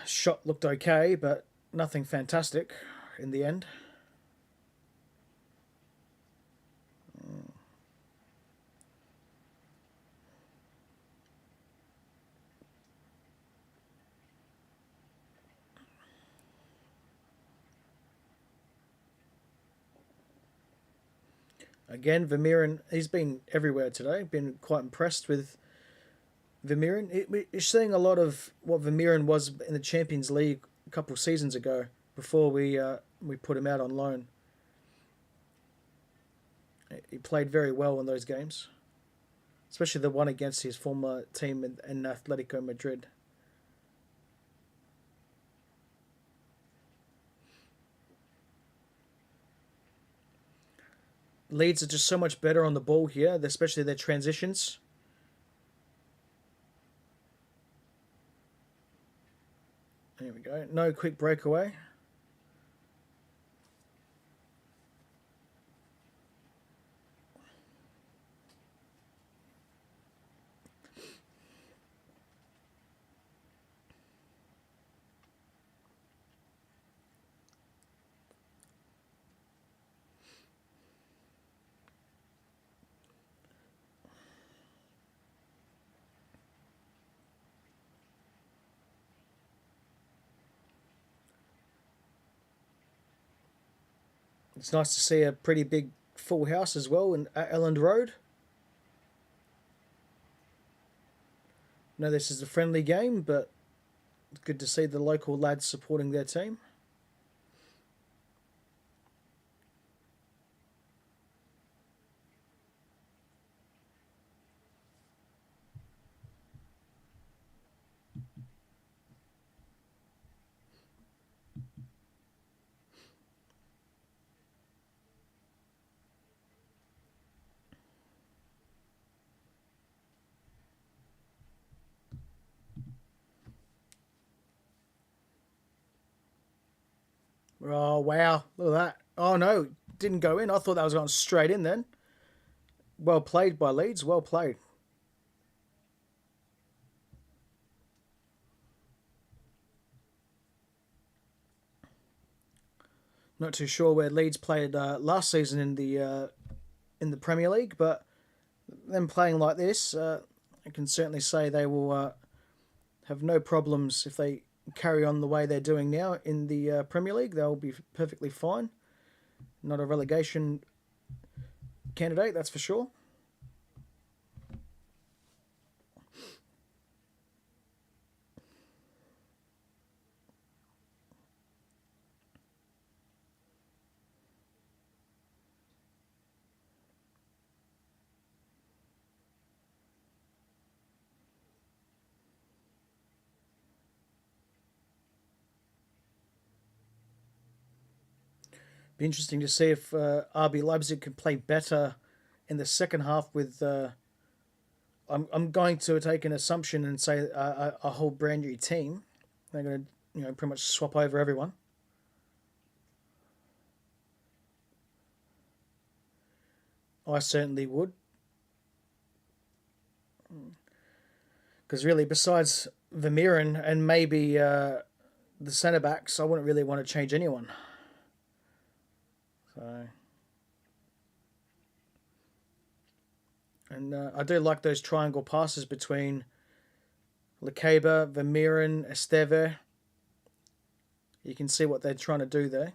[SPEAKER 1] Shot looked okay, but nothing fantastic in the end. Again, Vermeeren, he's been everywhere today. Been quite impressed with Vermeeren. We're seeing a lot of what Vermeeren was in the Champions League a couple of seasons ago before we put him out on loan. He played very well in those games, especially the one against his former team in Atletico Madrid. Leeds are just so much better on the ball here, especially their transitions. There we go. No quick breakaway. It's nice to see a pretty big full house as well in Elland Road. No, this is a friendly game, but it's good to see the local lads supporting their team. Oh, wow. Look at that. Oh, no. Didn't go in. I thought that was going straight in then. Well played by Leeds. Well played. Not too sure where Leeds played last season in the Premier League, but them playing like this, I can certainly say they will have no problems if they carry on the way they're doing now in the Premier League. They'll be perfectly fine. Not a relegation candidate, that's for sure. Be interesting to see if RB Leipzig can play better in the second half with. I'm going to take an assumption and say a whole brand new team. They're going to pretty much swap over everyone. I certainly would, because really, besides Vermeeren and maybe the centre backs, I wouldn't really want to change anyone. So, and I do like those triangle passes between Lekeba, Vermeeren, Esteve. You can see what they're trying to do there.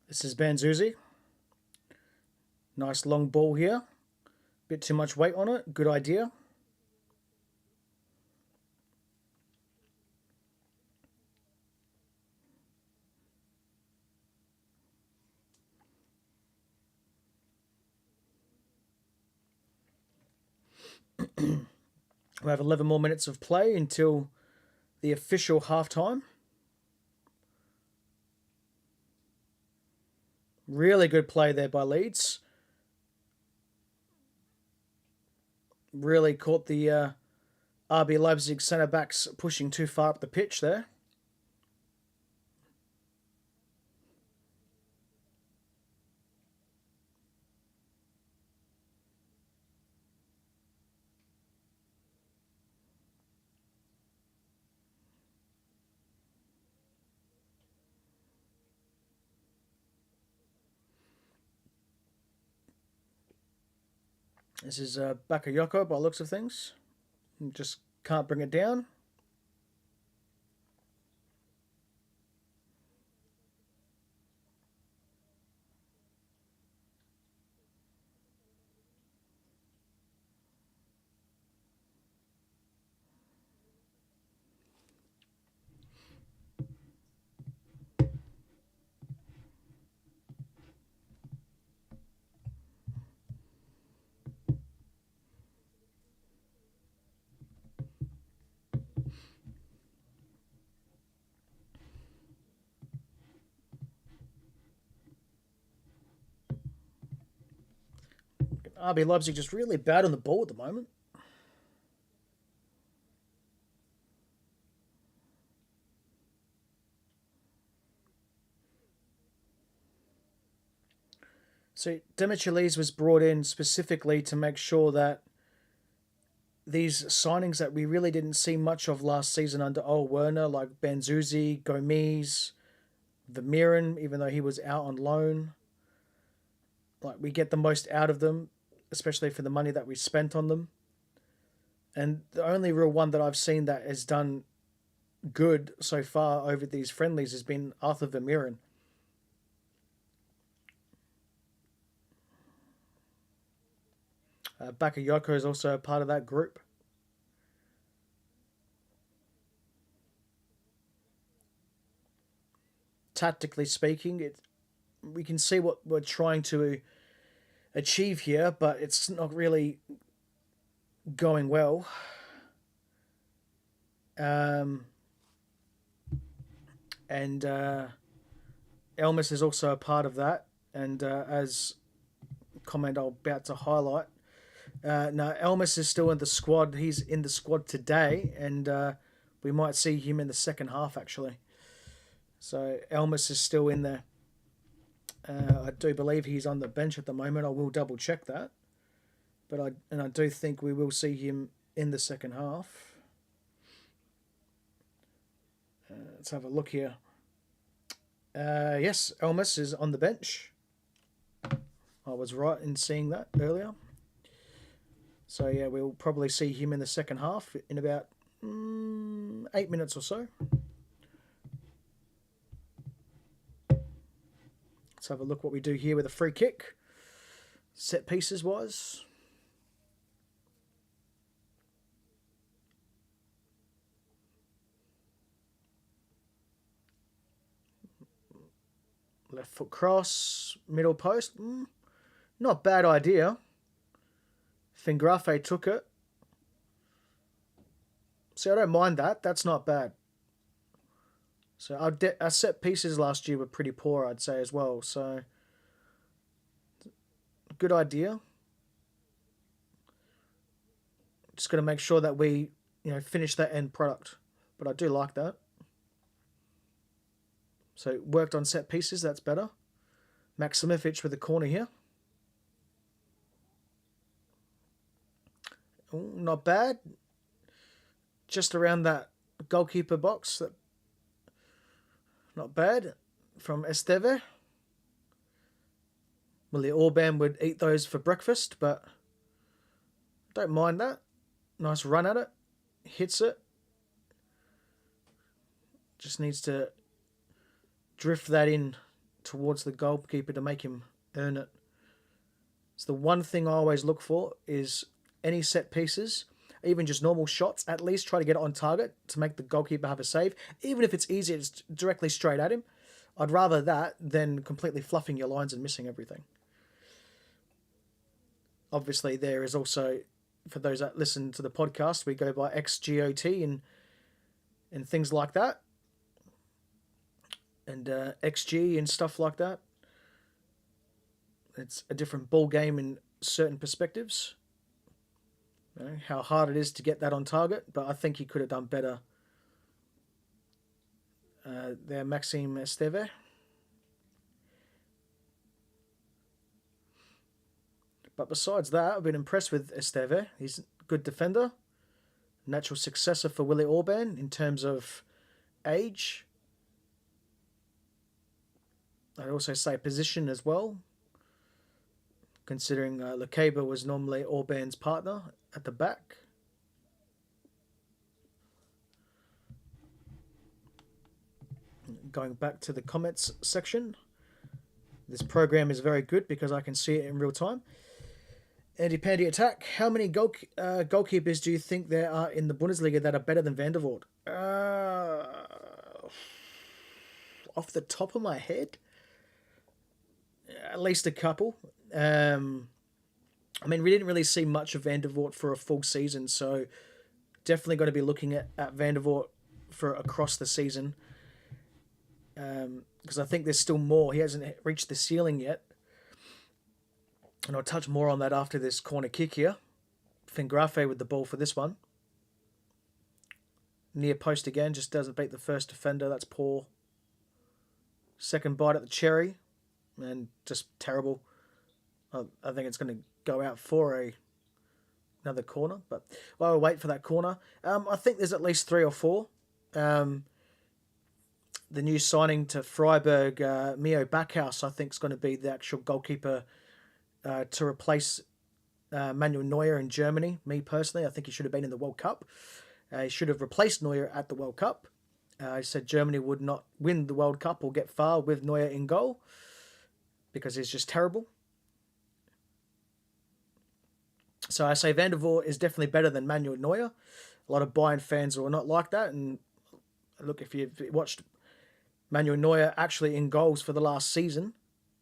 [SPEAKER 1] This is Banzuzi. Nice long ball here. Bit too much weight on it. Good idea. We have 11 more minutes of play until the official halftime. Really good play there by Leeds. Really caught the RB Leipzig centre backs pushing too far up the pitch there. This is Bakayoko by the looks of things. Just can't bring it down. RB Leipzig just really bad on the ball at the moment. So Demichelis was brought in specifically to make sure that these signings that we really didn't see much of last season under Ole Werner, like Benzuzi, Gomes, Vermeeren, even though he was out on loan, like we get the most out of them, especially for the money that we spent on them. And the only real one that I've seen that has done good so far over these friendlies has been Arthur Vermeeren. Bakayoko is also a part of that group. Tactically speaking, we can see what we're trying to achieve here, but it's not really going well. And Elmas is also a part of that. And as comment I'm about to highlight, no, Elmas is still in the squad. He's in the squad today, and we might see him in the second half, actually. So Elmas is still in there. I do believe he's on the bench at the moment. I will double check that. But I do think we will see him in the second half. Let's have a look here. Yes, Elmas is on the bench. I was right in seeing that earlier. So yeah, we'll probably see him in the second half in about 8 minutes or so. Let's have a look what we do here with a free kick. Set pieces wise. Left foot cross, middle post. Not bad idea. Fingrafe took it. See, I don't mind that. That's not bad. So our set pieces last year were pretty poor, I'd say, as well. So, good idea. Just got to make sure that we, finish that end product. But I do like that. So, worked on set pieces. That's better. Maximovic with the corner here. Ooh, not bad. Just around that goalkeeper box. Not bad. From Esteve. Willie Orban would eat those for breakfast, but don't mind that. Nice run at it. Hits it. Just needs to drift that in towards the goalkeeper to make him earn it. It's the one thing I always look for is any set pieces, even just normal shots, at least try to get it on target to make the goalkeeper have a save. Even if it's easy, it's directly straight at him. I'd rather that than completely fluffing your lines and missing everything. Obviously, there is also, for those that listen to the podcast, we go by XGOT and things like that. And XG and stuff like that. It's a different ball game in certain perspectives. How hard it is to get that on target, but I think he could have done better there, Maxime Esteve. But besides that, I've been impressed with Esteve. He's a good defender, natural successor for Willie Orban in terms of age. I'd also say position as well, considering Lekeba was normally Orban's partner at the back. Going back to the comments section. This program is very good because I can see it in real time. Andy Pandy Attack. How many goalkeepers do you think there are in the Bundesliga that are better than Van der Voort? Off the top of my head, at least a couple. We didn't really see much of Van der Voort for a full season, so definitely going to be looking at Van der Voort for across the season. Because I think there's still more. He hasn't reached the ceiling yet. And I'll touch more on that after this corner kick here. Fingrafe with the ball for this one. Near post again, just doesn't beat the first defender. That's poor. Second bite at the cherry, and just terrible. I think it's going to go out for another corner, but I'll wait for that corner. I think there's at least 3 or 4. The new signing to Freiburg, Mio Backhaus, I think is going to be the actual goalkeeper to replace Manuel Neuer in Germany. Me personally, I think he should have been in the World Cup. He should have replaced Neuer at the World Cup. He said Germany would not win the World Cup or get far with Neuer in goal because he's just terrible. So I say Van der Voort is definitely better than Manuel Neuer. A lot of Bayern fans will not like that. And look, if you've watched Manuel Neuer actually in goals for the last season,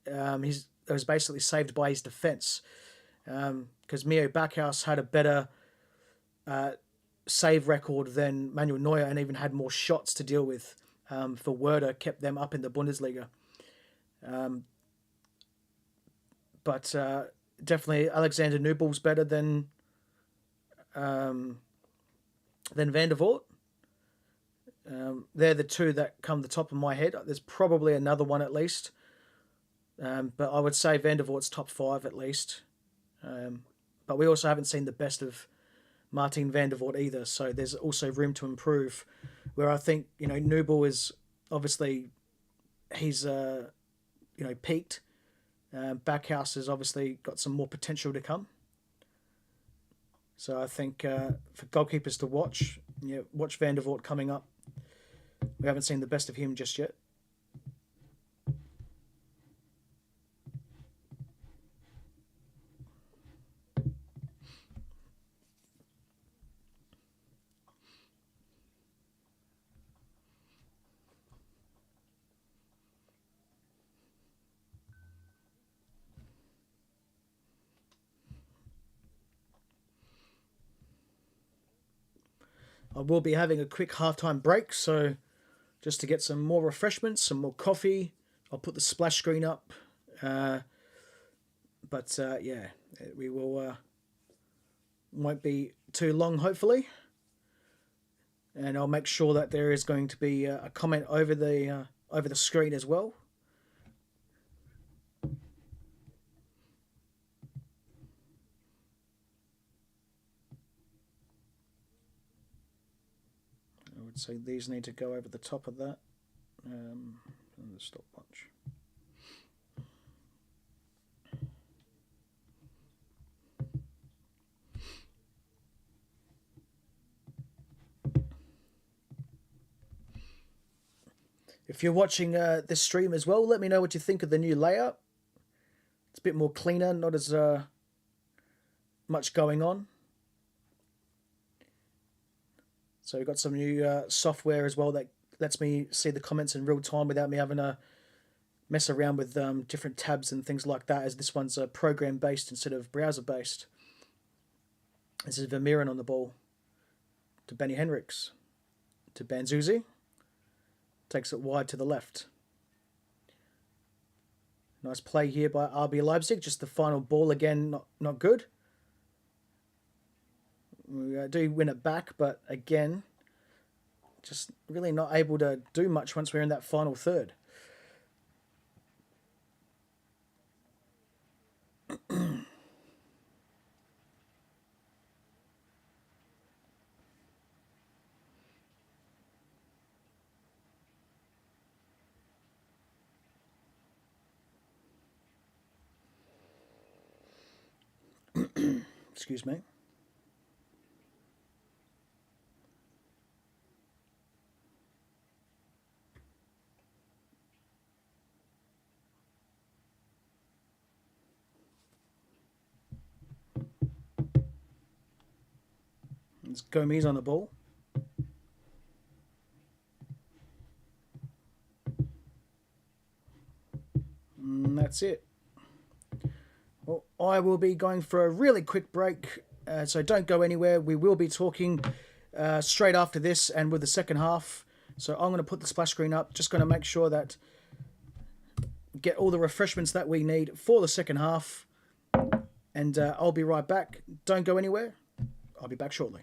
[SPEAKER 1] it was basically saved by his defence. Because Mio Backhaus had a better save record than Manuel Neuer and even had more shots to deal with. For Werder, kept them up in the Bundesliga. But definitely Alexander Nubel's better than Van der Voort. They're the two that come to the top of my head. There's probably another one at least. But I would say Van der Voort's top 5 at least. But we also haven't seen the best of Martin van der Voort either, so there's also room to improve. Where I think, Nubel is obviously, he's peaked. Backhaus has obviously got some more potential to come. So I think for goalkeepers to watch, watch Van der Voort coming up. We haven't seen the best of him just yet. I will be having a quick halftime break, so just to get some more refreshments, some more coffee. I'll put the splash screen up. Yeah, we will. Won't be too long, hopefully. And I'll make sure that there is going to be a comment over the screen as well. So these need to go over the top of that. And the stopwatch. If you're watching this stream as well, let me know what you think of the new layout. It's a bit more cleaner, not as much going on. So we've got some new software as well that lets me see the comments in real time without me having to mess around with different tabs and things like that, as this one's program-based instead of browser-based. This is Vermeeren on the ball. To Benny Henriks. To Banzuzi. Takes it wide to the left. Nice play here by RB Leipzig. Just the final ball again, not good. We do win it back, but again, just really not able to do much once we're in that final third. Excuse me. It's Gomez on the ball. And that's it. Well, I will be going for a really quick break, so don't go anywhere. We will be talking straight after this and with the second half. So I'm going to put the splash screen up. Just going to make sure that get all the refreshments that we need for the second half. And I'll be right back. Don't go anywhere. I'll be back shortly.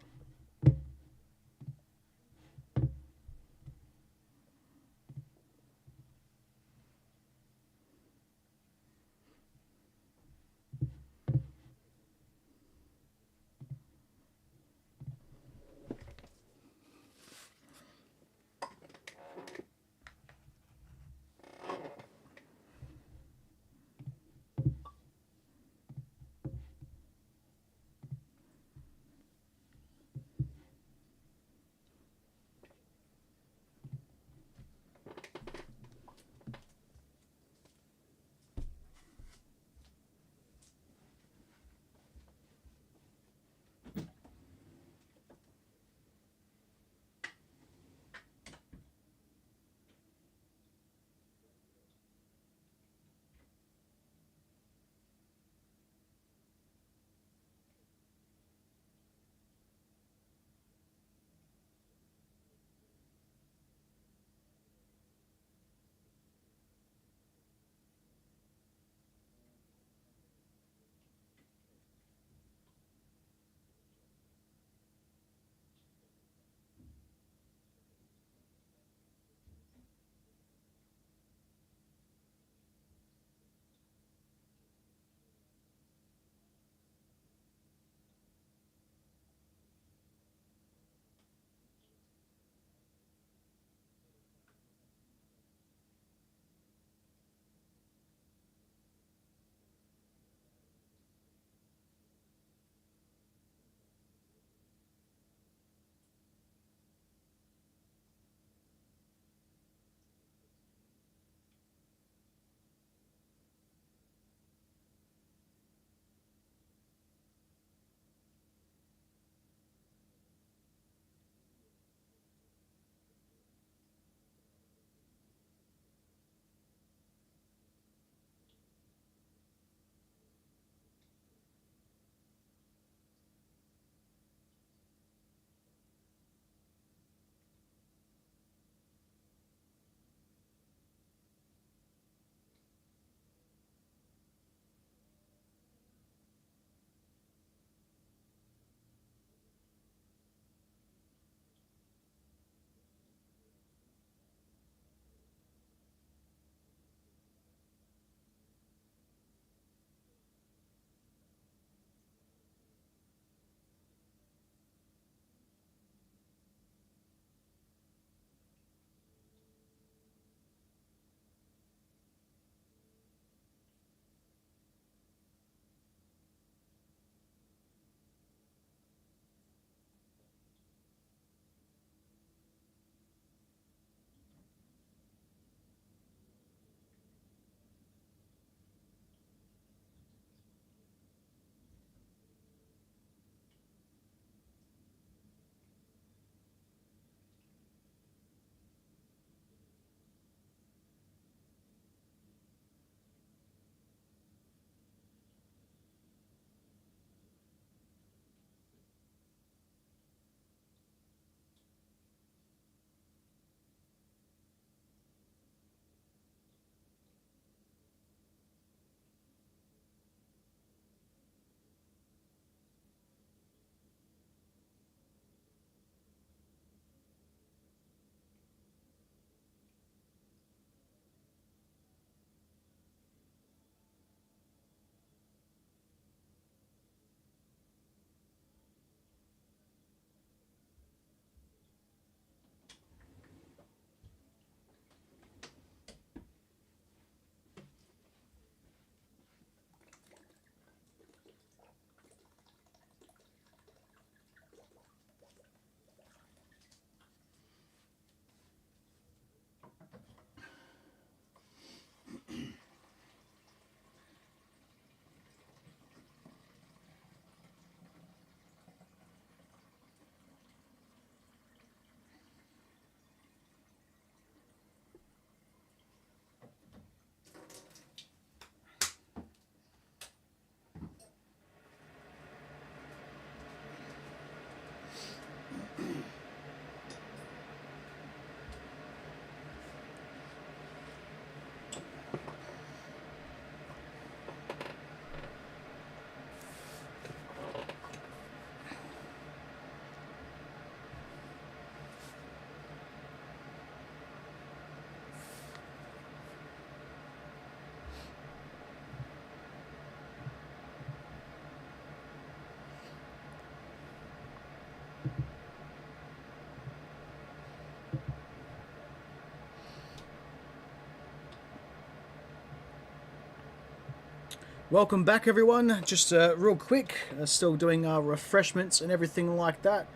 [SPEAKER 1] Welcome back, everyone. Just real quick, still doing our refreshments and everything like that.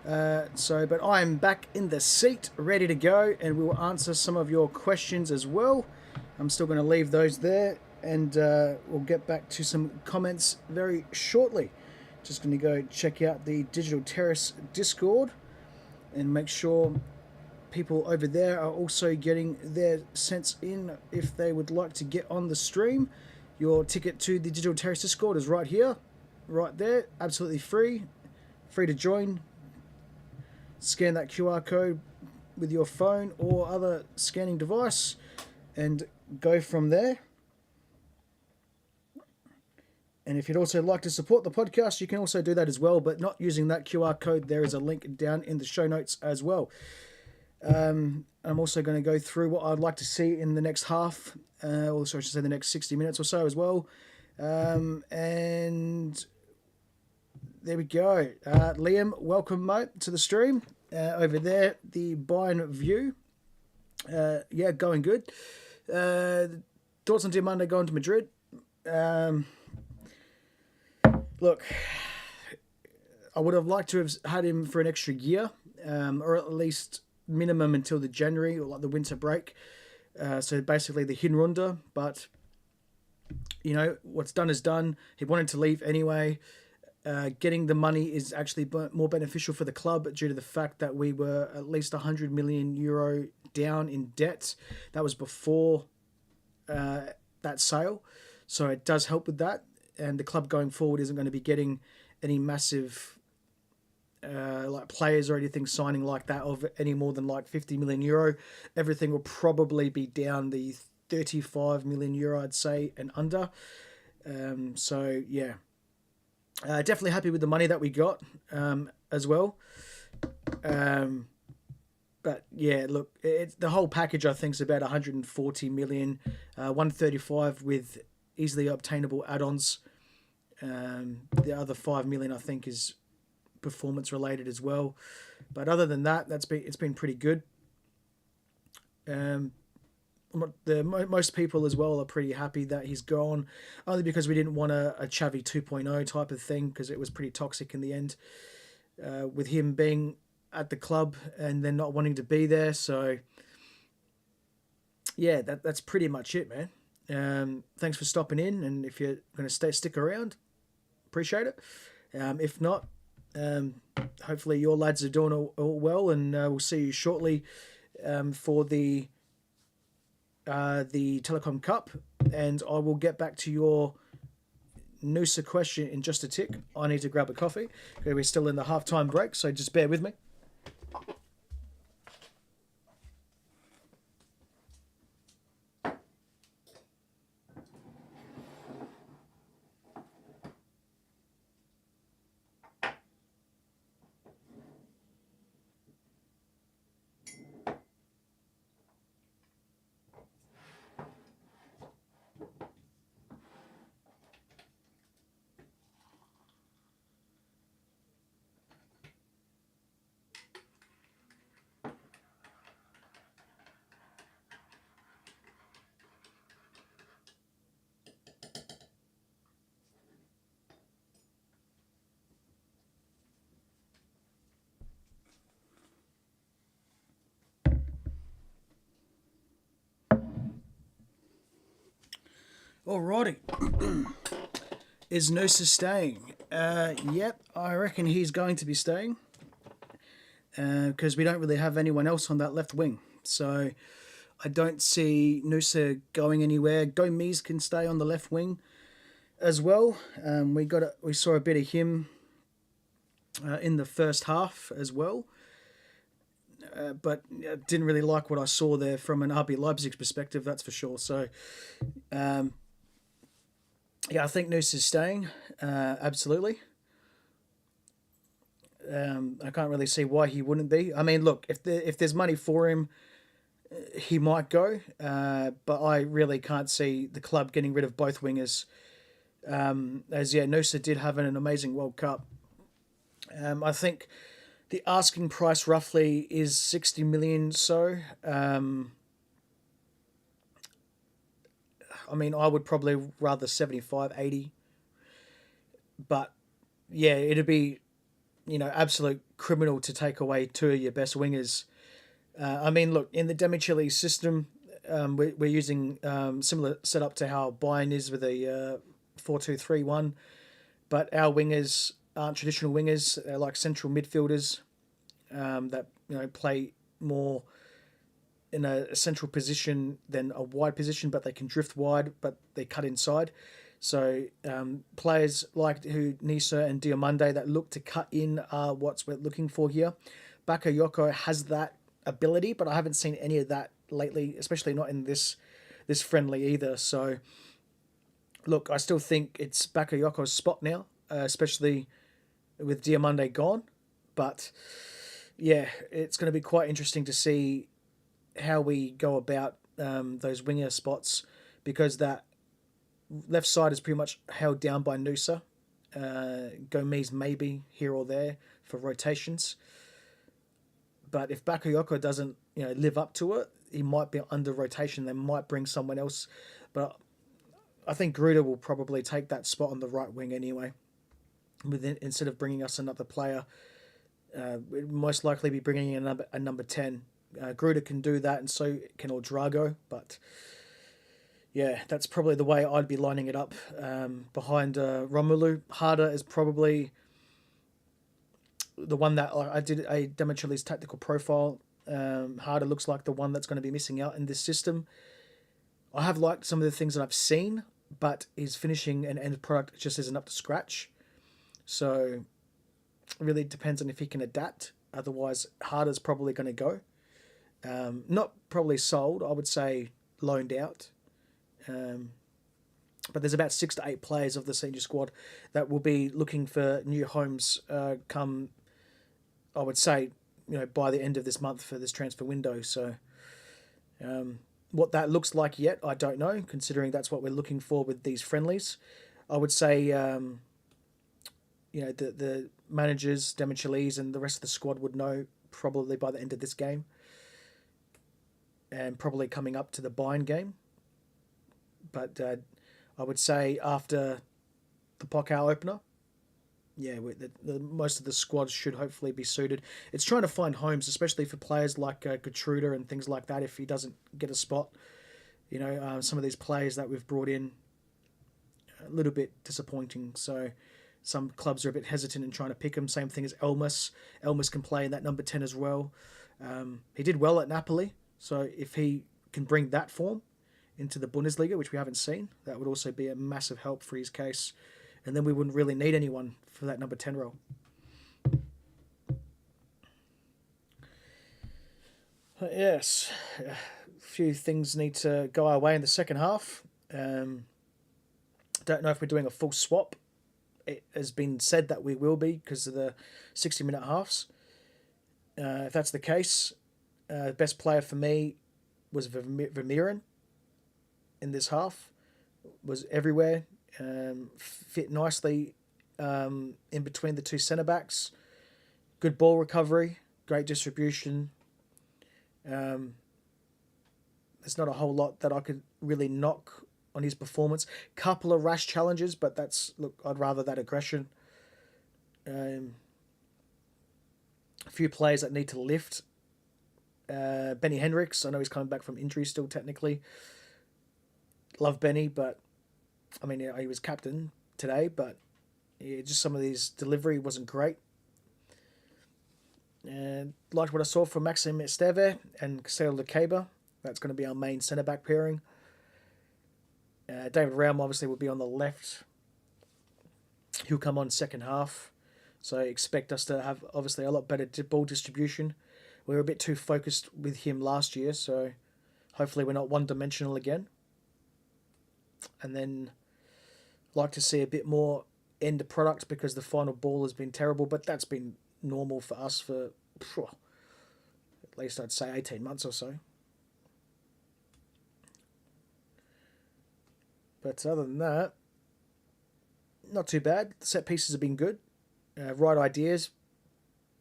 [SPEAKER 1] But I am back in the seat, ready to go, and we will answer some of your questions as well. I'm still going to leave those there, and we'll get back to some comments very shortly. Just going to go check out the Digital Terrace Discord and make sure people over there are also getting their cents in if they would like to get on the stream. Your ticket to the Digital Terrace Discord is right here, right there, absolutely free to join. Scan that QR code with your phone or other scanning device and go from there. And if you'd also like to support the podcast, you can also do that as well, but not using that QR code. There is a link down in the show notes as well. I'm also going to go through what I'd like to see in the next half, also I should say the next 60 minutes or so as well. And there we go. Liam, welcome, mate, to the stream. Over there, the Bayern view. Yeah, going good. Thoughts on Diomande going to Madrid? Look, I would have liked to have had him for an extra year, or at least minimum until the January or like the winter break. So basically the Hinrunde, but you know, what's done is done. He wanted to leave anyway. Getting the money is actually more beneficial for the club due to the fact that we were at least 100 million euro down in debt. That was before that sale. So it does help with that. And the club going forward isn't going to be getting any massive like players or anything signing like that of any more than like 50 million euro. Everything will probably be down the 35 million euro, I'd say, and under. So yeah, definitely happy with the money that we got as well. But yeah, look, the whole package I think is about 140 million, 135 with easily obtainable add-ons. The other 5 million I think is performance related as well, but other than that, it's been pretty good. Most people as well are pretty happy that he's gone, only because we didn't want a Xavi 2.0 type of thing, because it was pretty toxic in the end with him being at the club and then not wanting to be there. So yeah, that's pretty much it, man. Thanks for stopping in, and if you're going to stick around, appreciate it. If not, hopefully your lads are doing all well, and we'll see you shortly for the Telecom Cup, and I will get back to your Noosa question in just a tick. I need to grab a coffee. We're still in the halftime break, so just bear with me. Alrighty. Is Noosa staying? Yep, I reckon he's going to be staying. Because we don't really have anyone else on that left wing. So I don't see Noosa going anywhere. Gomez can stay on the left wing as well. We saw a bit of him in the first half as well. But I didn't really like what I saw there from an RB Leipzig perspective, that's for sure. So yeah, I think Noose is staying, absolutely. I can't really see why he wouldn't be. I mean, look, if there's money for him, he might go, but I really can't see the club getting rid of both wingers. Noosa did have an amazing World Cup. I think the asking price roughly is 60 million. So I mean, I would probably rather 75, 80. But yeah, it'd be, absolute criminal to take away two of your best wingers. I mean, look, in the Demichelis system, we're using similar setup to how Bayern is with a 4-2-3-1, but our wingers aren't traditional wingers. They're like central midfielders that play more in a central position than a wide position, but they can drift wide, but they cut inside. So players like who Nisa and Diomande that look to cut in are what we're looking for here. Bakayoko has that ability, but I haven't seen any of that lately, especially not in this friendly either. So look, I still think it's Bakayoko's spot now, especially with Diomande gone. But yeah, it's going to be quite interesting to see how we go about those winger spots, because that left side is pretty much held down by Nusa. Gomez maybe here or there for rotations. But if Bakayoko doesn't live up to it, he might be under rotation. They might bring someone else. But I think Gruda will probably take that spot on the right wing anyway. Instead of bringing us another player, we'd most likely be bringing in a number 10. Gruda can do that, and so can Ouedraogo. But yeah, that's probably the way I'd be lining it up behind Romelu. Harder is probably the one that I did a Demichelis tactical profile. Harder looks like the one that's going to be missing out in this system. I have liked some of the things that I've seen, but his finishing and end product just isn't up to scratch. So it really depends on if he can adapt. Otherwise, Harder's probably going to go. Not probably sold, I would say loaned out. But there's about 6 to 8 players of the senior squad that will be looking for new homes come, I would say, by the end of this month for this transfer window. So what that looks like yet, I don't know, considering that's what we're looking for with these friendlies. I would say, the managers, Demichelis, and the rest of the squad would know probably by the end of this game, and probably coming up to the Bayern game. But I would say after the Pokal opener, yeah, most of the squad should hopefully be suited. It's trying to find homes, especially for players like Gertruda and things like that, if he doesn't get a spot. Some of these players that we've brought in, a little bit disappointing. So some clubs are a bit hesitant in trying to pick him. Same thing as Elmas. Elmas can play in that number 10 as well. He did well at Napoli, so if he can bring that form into the Bundesliga, which we haven't seen, that would also be a massive help for his case. And then we wouldn't really need anyone for that number 10 role. Yes, a few things need to go our way in the second half. Don't know if we're doing a full swap. It has been said that we will be because of the 60-minute halves. If that's the case, the best player for me was Vermeeren in this half. Was everywhere, fit nicely in between the two centre-backs. Good ball recovery, great distribution. There's not a whole lot that I could really knock on his performance. Couple of rash challenges, but I'd rather that aggression. A few players that need to lift. Benny Henriks, I know he's coming back from injury still technically. Love Benny, but I mean, he was captain today, but yeah, just some of his delivery wasn't great. And liked what I saw from Maxim Esteve and Casale Lukeba. That's going to be our main centre-back pairing. David Raum obviously will be on the left. He'll come on second half. So expect us to have obviously a lot better ball distribution. We were a bit too focused with him last year, so hopefully we're not one-dimensional again. And then like to see a bit more end product because the final ball has been terrible, but that's been normal for us for at least I'd say 18 months or so. But other than that, not too bad. The set pieces have been good. Right ideas,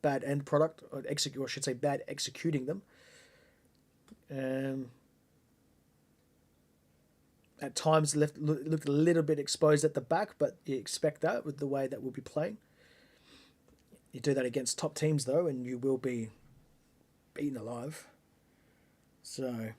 [SPEAKER 1] bad end product, or I should say bad executing them. at times looked a little bit exposed at the back, but you expect that with the way that we'll be playing. You do that against top teams, though, and you will be eaten alive. So...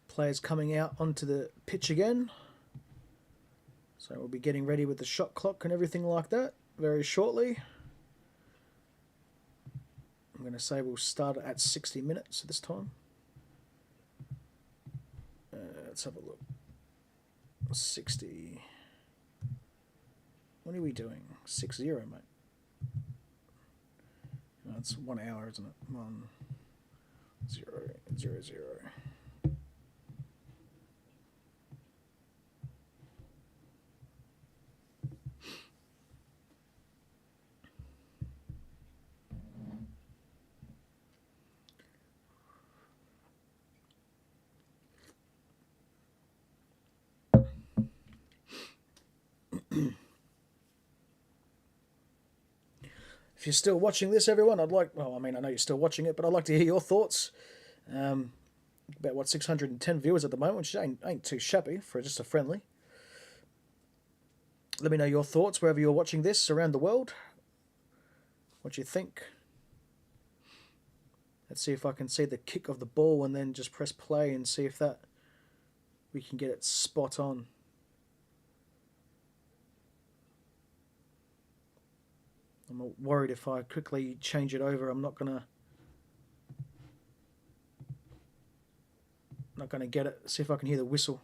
[SPEAKER 1] Players coming out onto the pitch again. So we'll be getting ready with the shot clock and everything like that very shortly. I'm going to say we'll start at 60 minutes this time. Let's have a look. 60. What are we doing? 60, mate. No, it's 1 hour, isn't it? 1, 0, 0, 0. If you're still watching this, everyone, I know you're still watching it, but I'd like to hear your thoughts. About 610 viewers at the moment, which ain't too shabby for just a friendly. Let me know your thoughts wherever you're watching this around the world. What you think. Let's see if I can see the kick of the ball and then just press play and see if we can get it spot on. I'm worried if I quickly change it over, I'm not gonna get it. See if I can hear the whistle.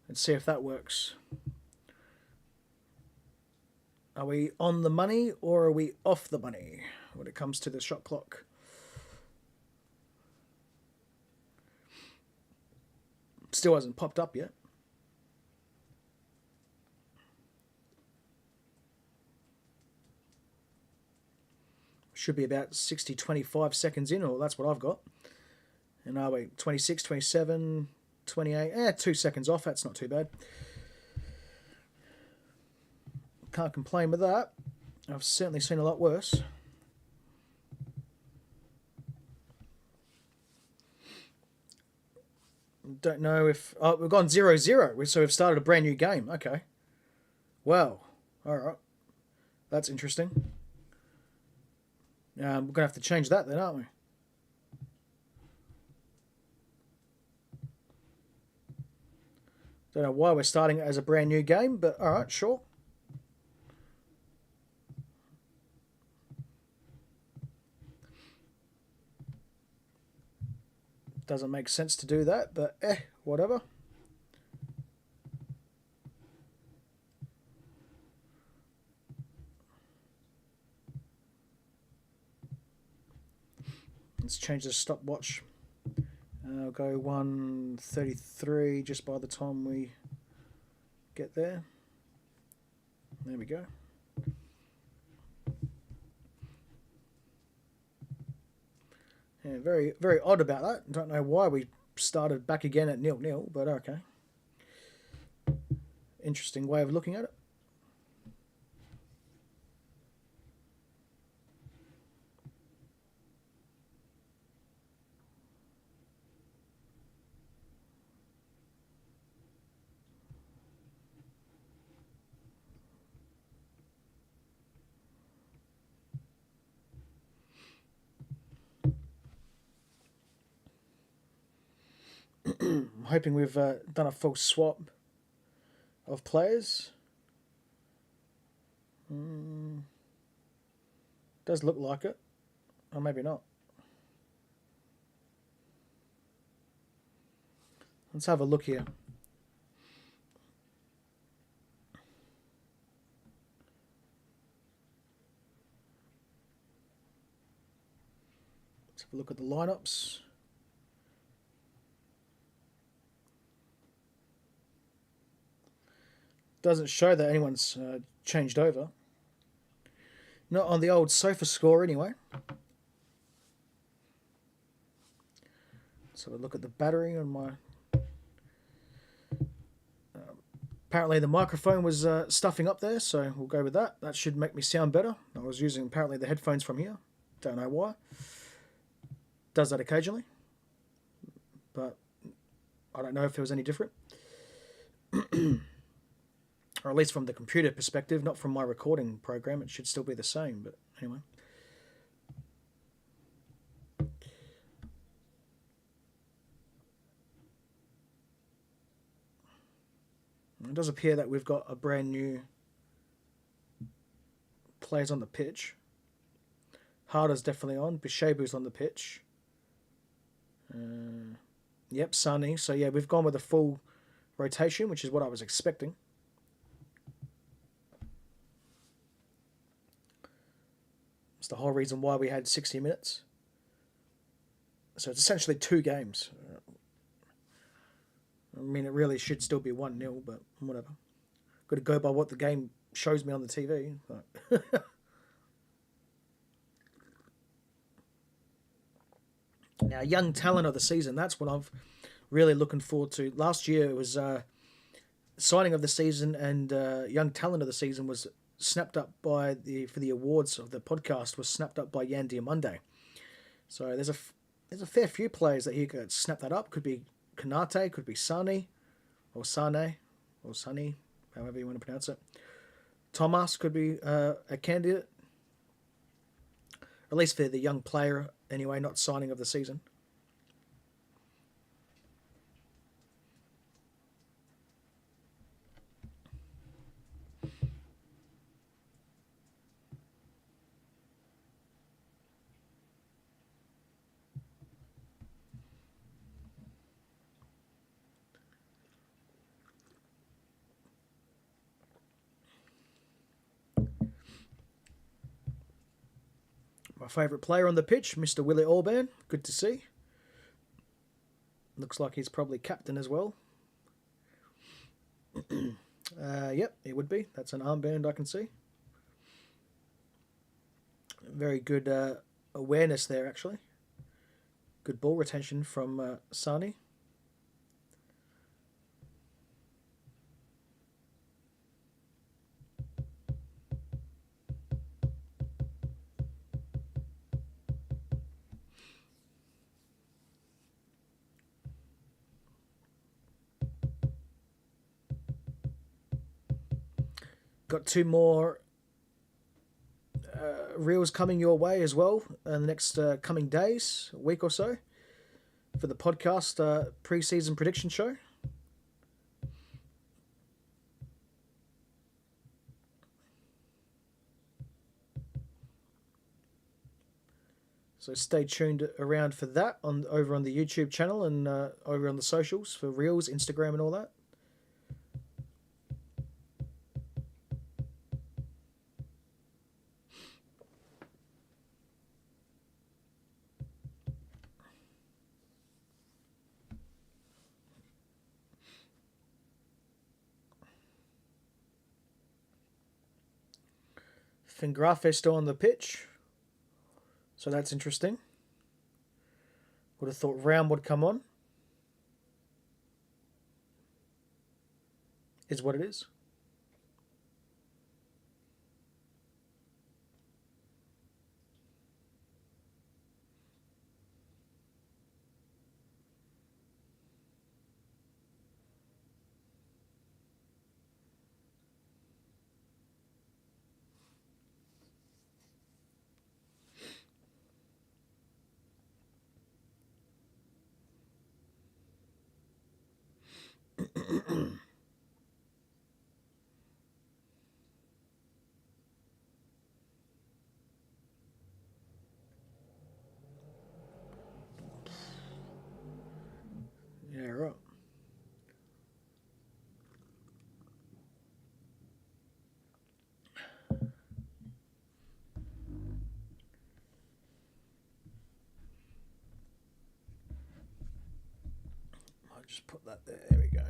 [SPEAKER 1] And see if that works. Are we on the money or are we off the money when it comes to the shot clock? Still hasn't popped up yet. Should be about 60, 25 seconds in, or that's what I've got. And are we 26, 27, 28? 2 seconds off. That's not too bad. Can't complain with that. I've certainly seen a lot worse. Don't know if... Oh, we've gone 0-0. So we've started a brand new game. Okay. Wow. All right. That's interesting. We're going to have to change that then, aren't we? Don't know why we're starting it as a brand new game, but all right, sure. Doesn't make sense to do that, but whatever. Let's change the stopwatch. I'll go 1:33 just by the time we get there. There we go. Yeah, very, very odd about that. Don't know why we started back again at 0-0, but okay. Interesting way of looking at it. I'm hoping we've done a full swap of players. Does look like it. Or maybe not. Let's have a look here. Let's have a look at the lineups. Doesn't show that anyone's changed over. Not on the old Sofascore anyway. So we'll look at the battery on my... apparently the microphone was stuffing up there, so we'll go with that. That should make me sound better. I was using apparently the headphones from here. Don't know why. Does that occasionally. But I don't know if it was any different. Or at least from the computer perspective, not from my recording program. It should still be the same, but anyway. It does appear that we've got a brand new players on the pitch. Harder's definitely on. Bishebu's on the pitch. Yep, Sunny. So yeah, we've gone with a full rotation, which is what I was expecting. It's the whole reason why we had 60 minutes. So it's essentially 2 games. I mean, it really should still be 1-0, but whatever. Got to go by what the game shows me on the TV. Now, young talent of the season, that's what I'm really looking forward to. Last year it was signing of the season, and young talent of the season was snapped up by for the awards of the podcast was snapped up by Yan Diomande. So there's a fair few players that he could snap that up. Could be Kanate, could be Sani, or Sane, or Sunny, however you want to pronounce it. Thomas could be a candidate, at least for the young player anyway, not signing of the season. My favourite player on the pitch, Mr. Willie Orban. Good to see. Looks like he's probably captain as well. Yep, he would be. That's an armband I can see. Very good awareness there, actually. Good ball retention from Sani. Got 2 more reels coming your way as well in the next coming days, a week or so, for the podcast pre-season prediction show. So stay tuned around for that over on the YouTube channel and over on the socials for reels, Instagram and all that. Fingrafe still on the pitch. So that's interesting. Would have thought Round would come on. Is what it is. Yeah, right. Just put that there. There we go.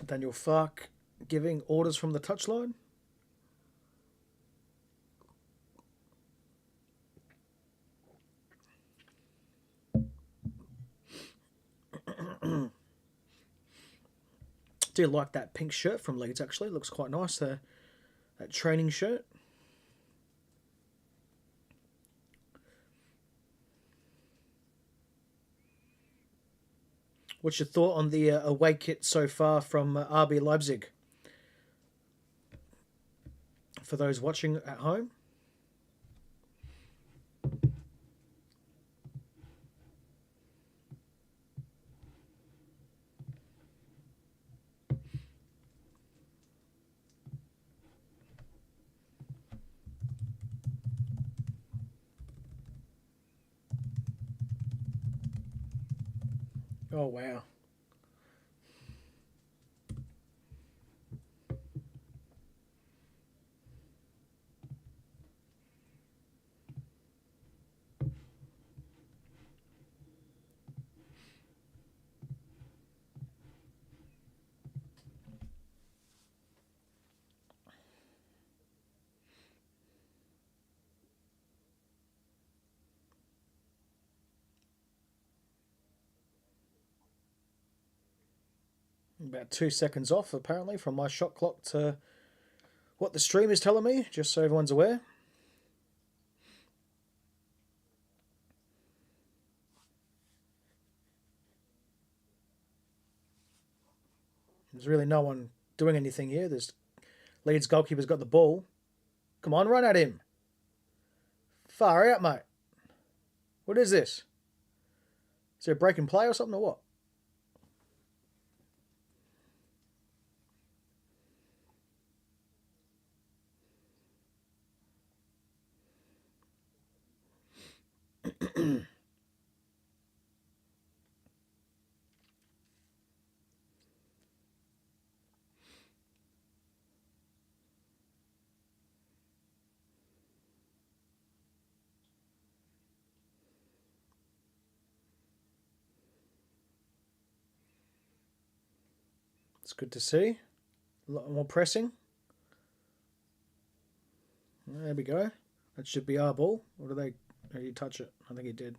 [SPEAKER 1] Daniel Farke giving orders from the touchline. Do like that pink shirt from Leeds, actually. It looks quite nice there. That training shirt. What's your thought on the away kit so far from RB Leipzig? For those watching at home. Oh, wow. About 2 seconds off, apparently, from my shot clock to what the stream is telling me, just so everyone's aware. There's really no one doing anything here. There's Leeds goalkeeper's got the ball. Come on, run at him. Far out, mate. What is this? Is there a break in play or something or what? It's good to see. A lot more pressing. There we go. That should be our ball. Or did he touch it? I think he did.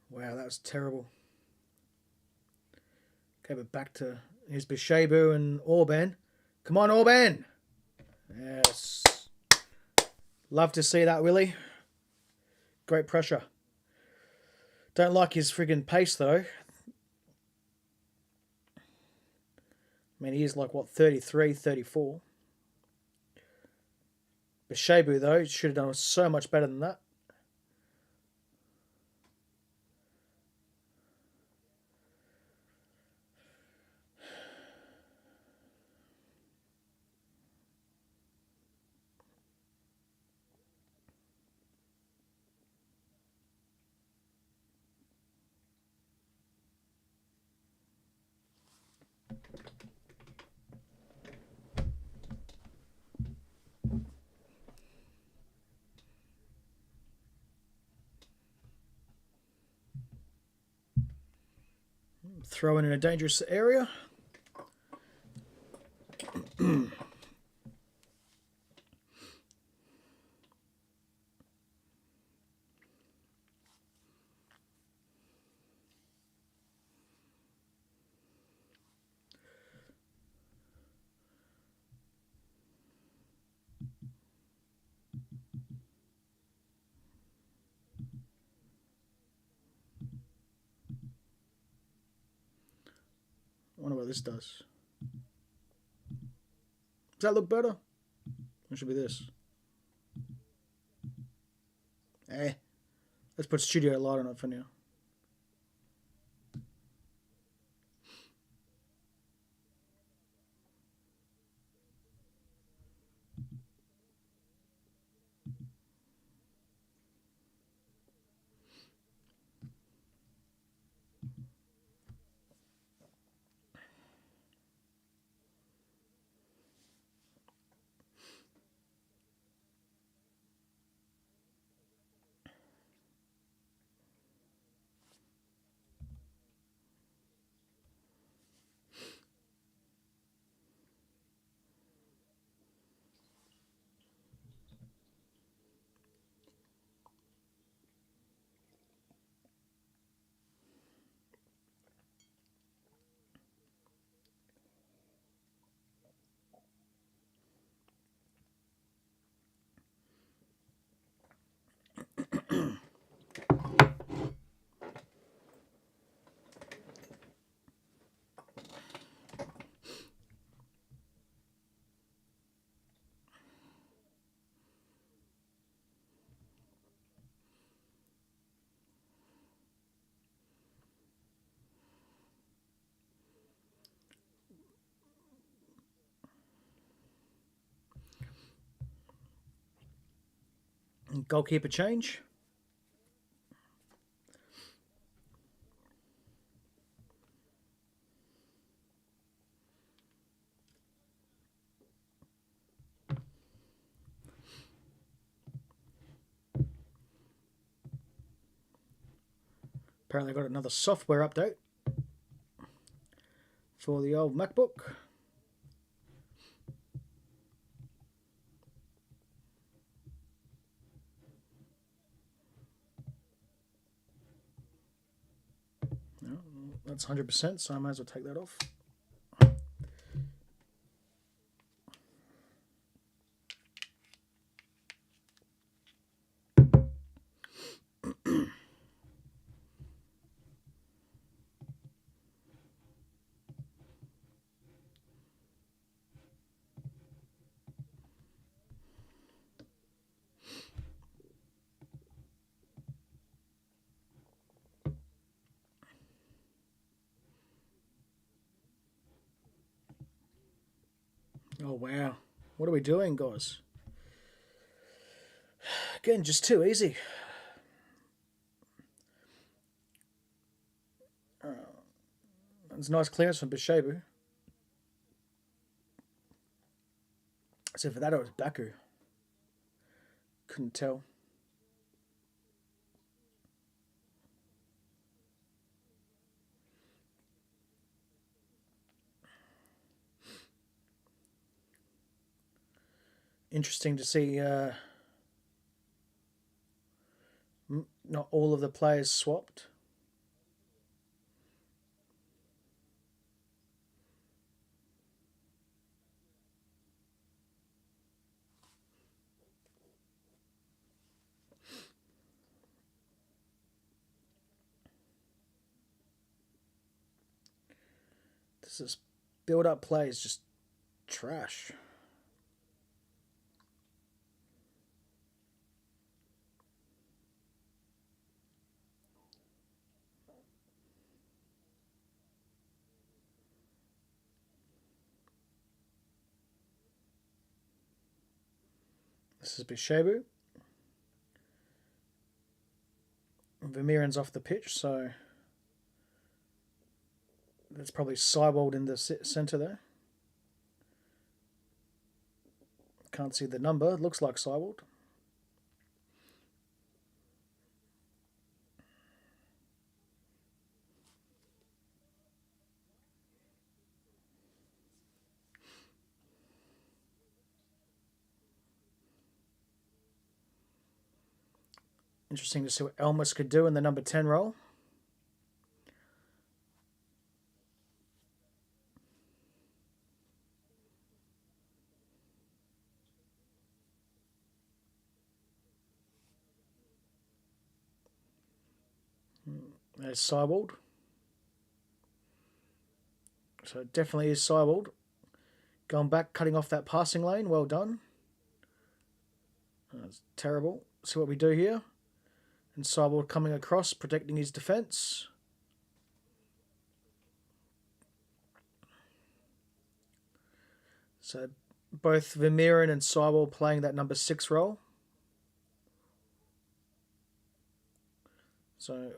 [SPEAKER 1] Wow, that was terrible. Okay, but back to here's Bishabu and Orban. Come on, Orban! Yes. Love to see that, Willie. Great pressure. Don't like his friggin' pace, though. I mean, he is like, what, 33, 34. Bishabu, though, should have done so much better than that. Throwing in a dangerous area. I wonder what this does. Does that look better? It should be this. Let's put studio light on it for now. Goalkeeper change. Apparently got another software update for the old MacBook. No, that's 100%, so I might as well take that off. Oh, wow. What are we doing, guys? Again, just too easy. It's nice clearance from Bishabu. So for that, it was Baku. Couldn't tell. Interesting to see not all of the players swapped. This is build-up play is just trash. This is Bishabu. Vermeeren's off the pitch, so that's probably Seibold in the centre there. Can't see the number. It looks like Seibold. Interesting to see what Elmas could do in the number 10 role. There's Seibold. So it definitely is Seibold. Going back, cutting off that passing lane. Well done. That's terrible. See what we do here. And Seibold coming across, protecting his defence. So both Vermeeren and Seibold playing that number 6 role. So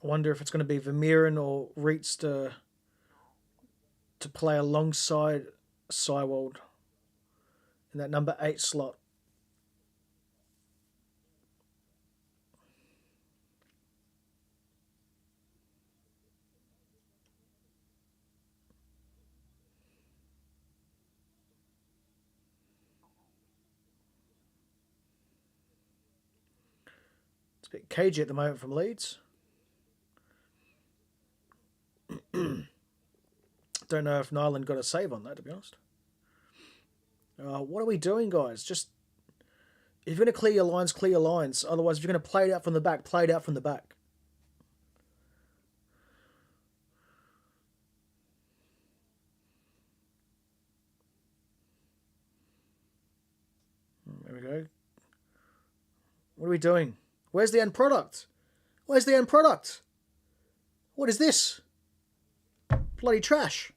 [SPEAKER 1] I wonder if it's going to be Vermeeren or Reitz to play alongside Seibold in that number 8 slot. It's a bit cagey at the moment from Leeds. Don't know if Nyland got a save on that, to be honest. What are we doing, guys? Just, if you're going to clear your lines, clear your lines. Otherwise, if you're going to play it out from the back, play it out from the back. There we go. What are we doing? Where's the end product? Where's the end product? What is this? Bloody trash.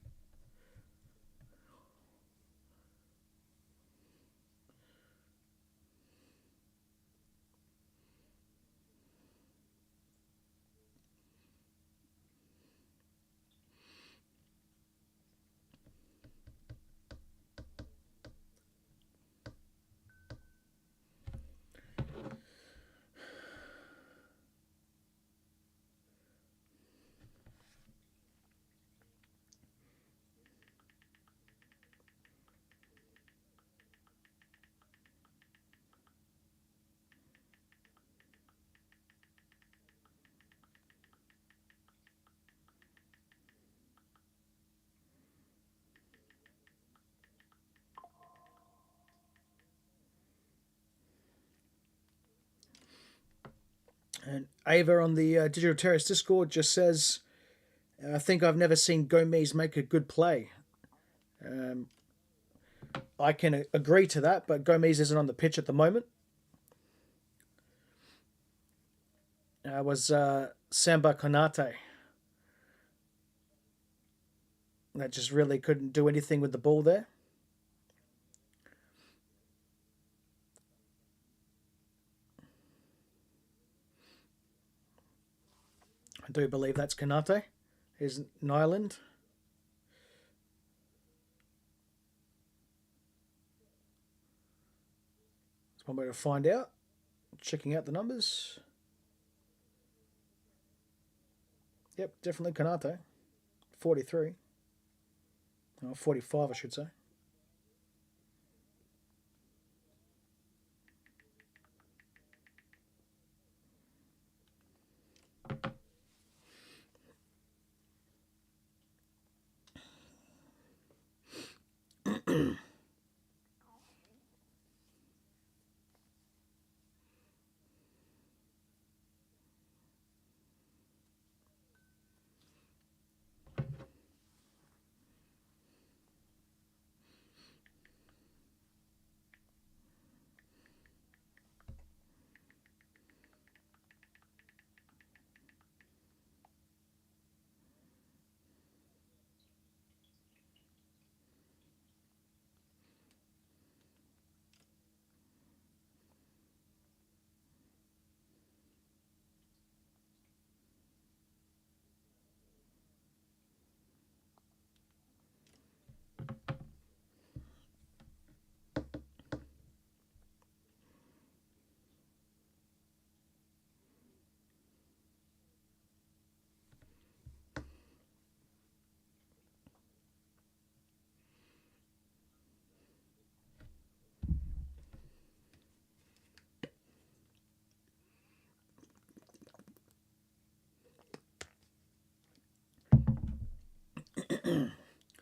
[SPEAKER 1] And Ava on the Digital Terrace Discord just says, I think I've never seen Gomez make a good play. I can agree to that, but Gomez isn't on the pitch at the moment. Was Samba Konate. That just really couldn't do anything with the ball there. I do believe that's Konate. Is Nyland. That's one way to find out. Checking out the numbers. Yep, definitely Konate. 43. Oh, 45, I should say.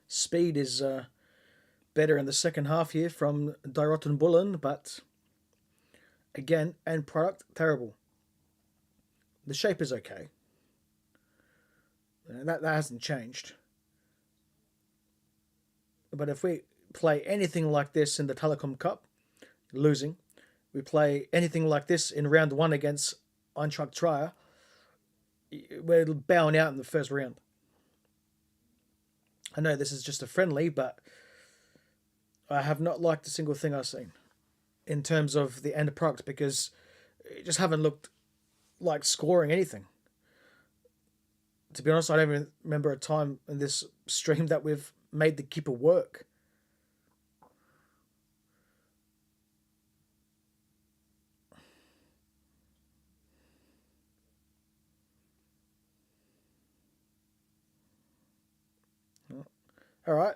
[SPEAKER 1] Speed is better in the second half here from Die Roten Bullen, but again, end product, terrible. The shape is okay. That hasn't changed. But if we play anything like this in the Telecom Cup, losing. We play anything like this in round 1 against Eintracht Trier, we're bowing out in the first round. I know this is just a friendly, but I have not liked a single thing I've seen in terms of the end product because it just haven't looked like scoring anything. To be honest, I don't even remember a time in this stream that we've made the keeper work. All right,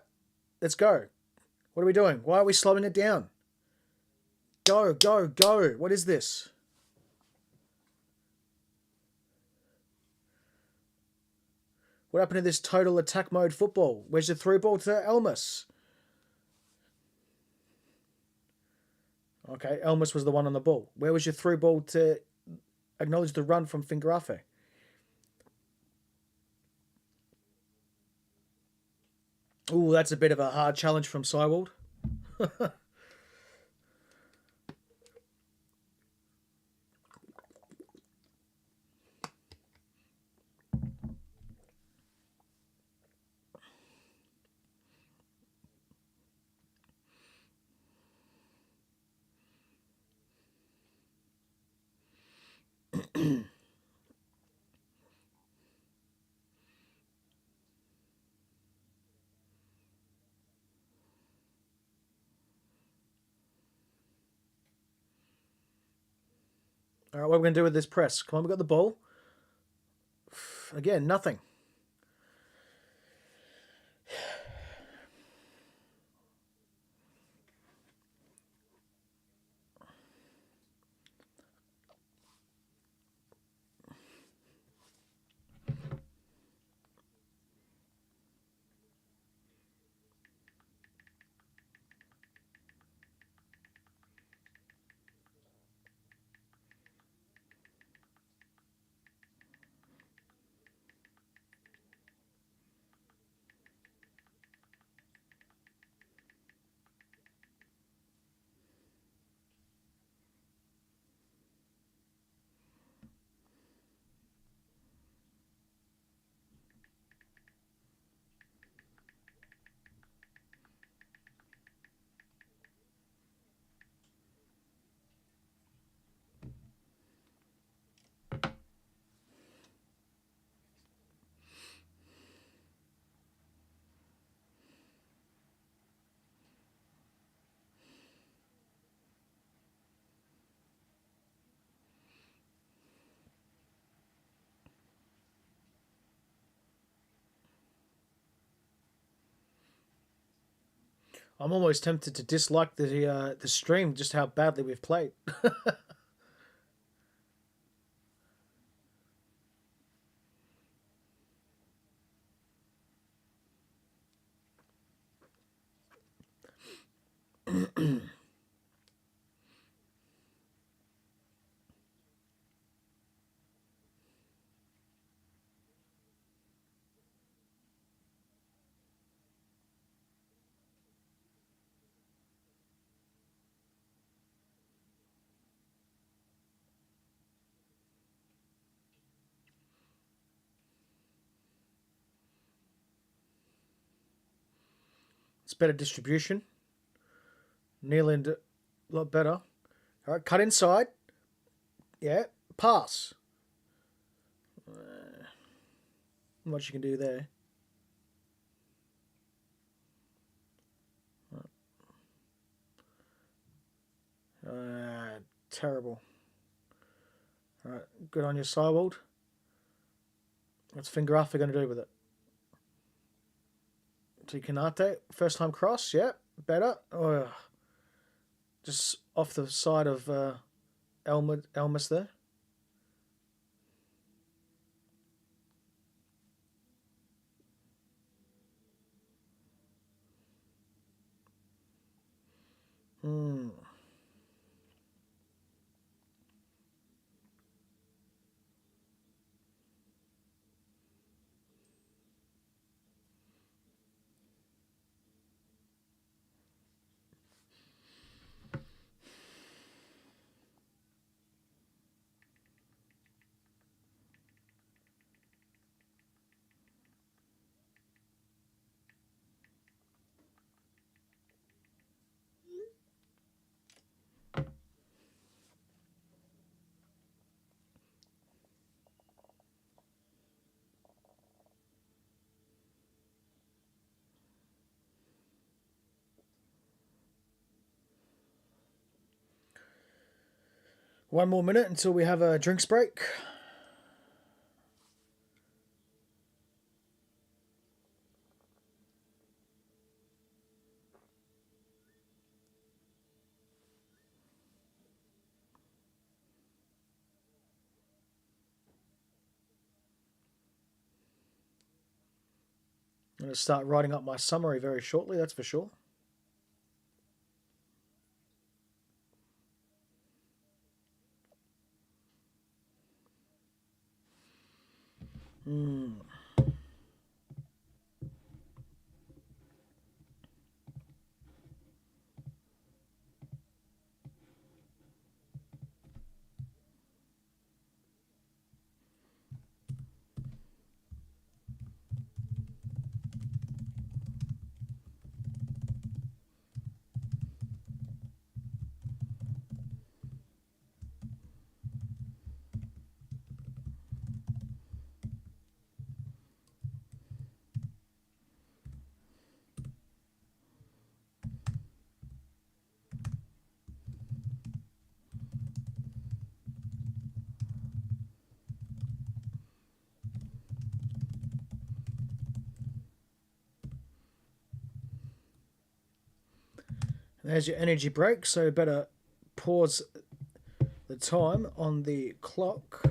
[SPEAKER 1] let's go. What are we doing? Why are we slowing it down? Go, go, go. What is this? What happened to this total attack mode football? Where's your through ball to Elmas? Okay, Elmas was the one on the ball. Where was your through ball to acknowledge the run from Fingerafe? Ooh, that's a bit of a hard challenge from Seiwald. All right, what are we going to do with this press? Come on, we got the ball. Again, nothing. I'm almost tempted to dislike the stream, just how badly we've played. It's better distribution. Nealand a lot better. All right, cut inside. Yeah, pass. Not much you can do there. Terrible. All right, good on your Seiwald. What's Fingerafe going to do with it? To Kanate, first time cross, yeah, better. Oh, just off the side of Elmas there. Hmm. One more minute until we have a drinks break. I'm going to start writing up my summary very shortly, that's for sure. Hmm. There's your energy break, so better pause the time on the clock.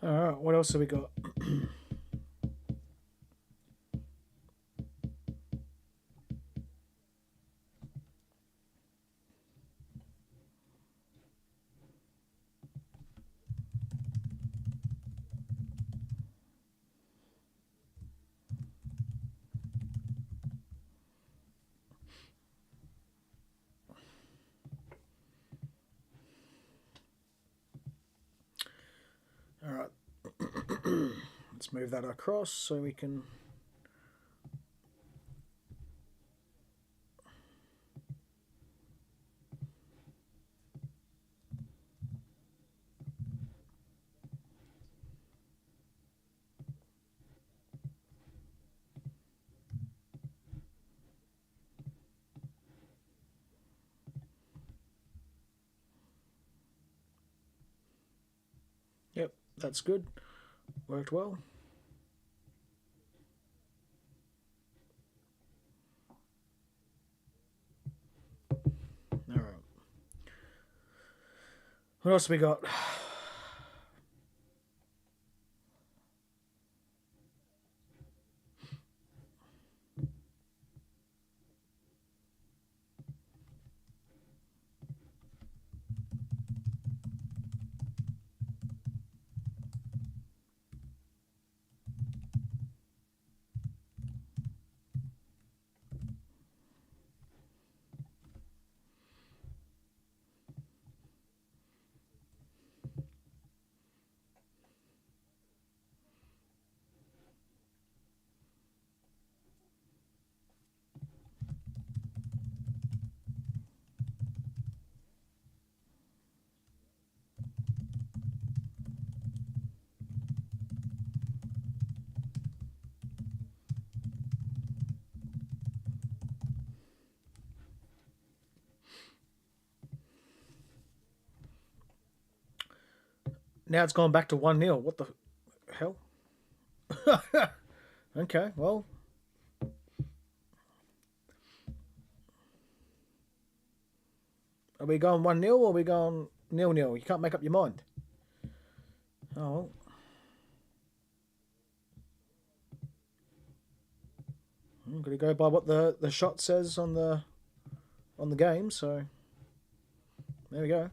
[SPEAKER 1] All right, what else have we got? All right, let's move that across so we can. Yep, that's good. Worked well. All right. What else we got? Now it's gone back to 1-0. What the hell? Okay, well. Are we going 1-0 or are we going 0-0? You can't make up your mind. Oh, well. I'm going to go by what the shot says on the game, so there we go.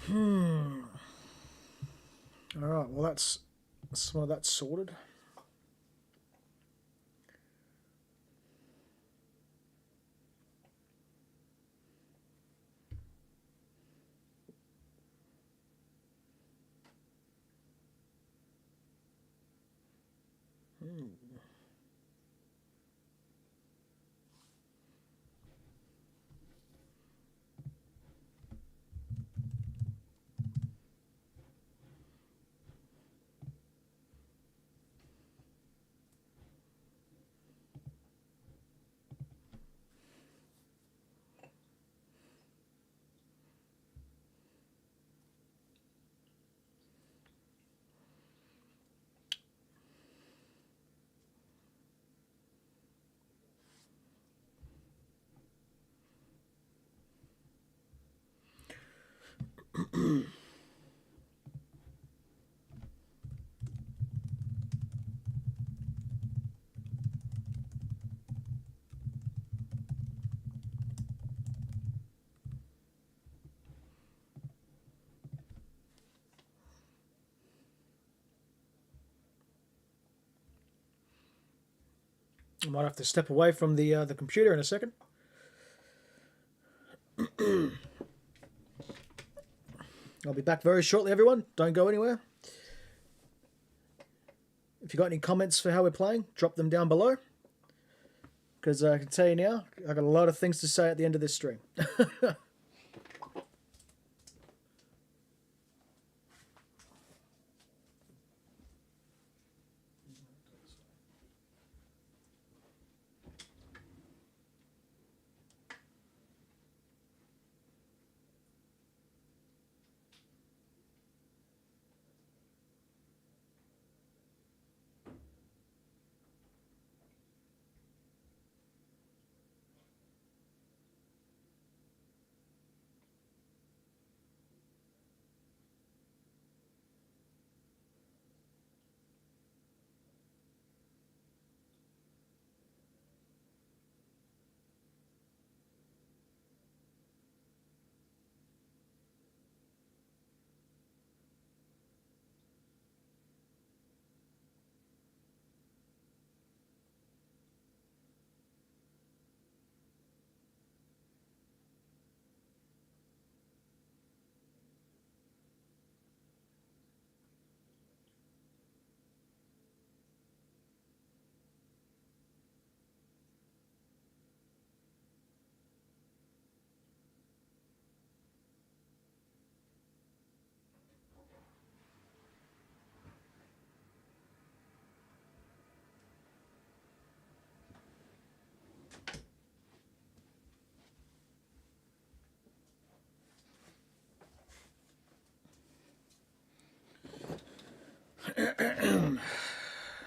[SPEAKER 1] All right, well, that's some of that sorted. I might have to step away from the computer in a second. I'll be back very shortly, everyone. Don't go anywhere. If you got any comments for how we're playing, drop them down below. Because I can tell you now, I've got a lot of things to say at the end of this stream.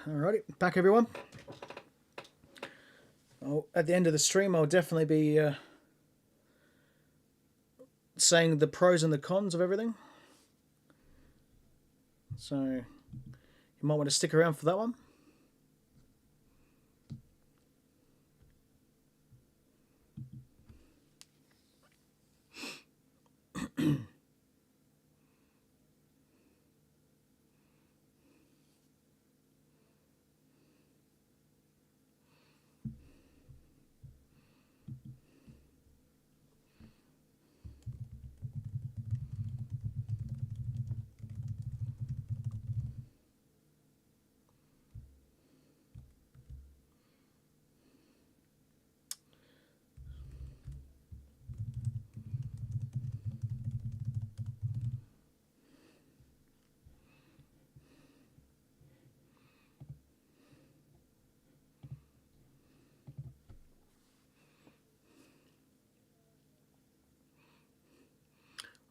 [SPEAKER 1] Alrighty, back everyone. At the end of the stream, I'll definitely be saying the pros and the cons of everything. So you might want to stick around for that one.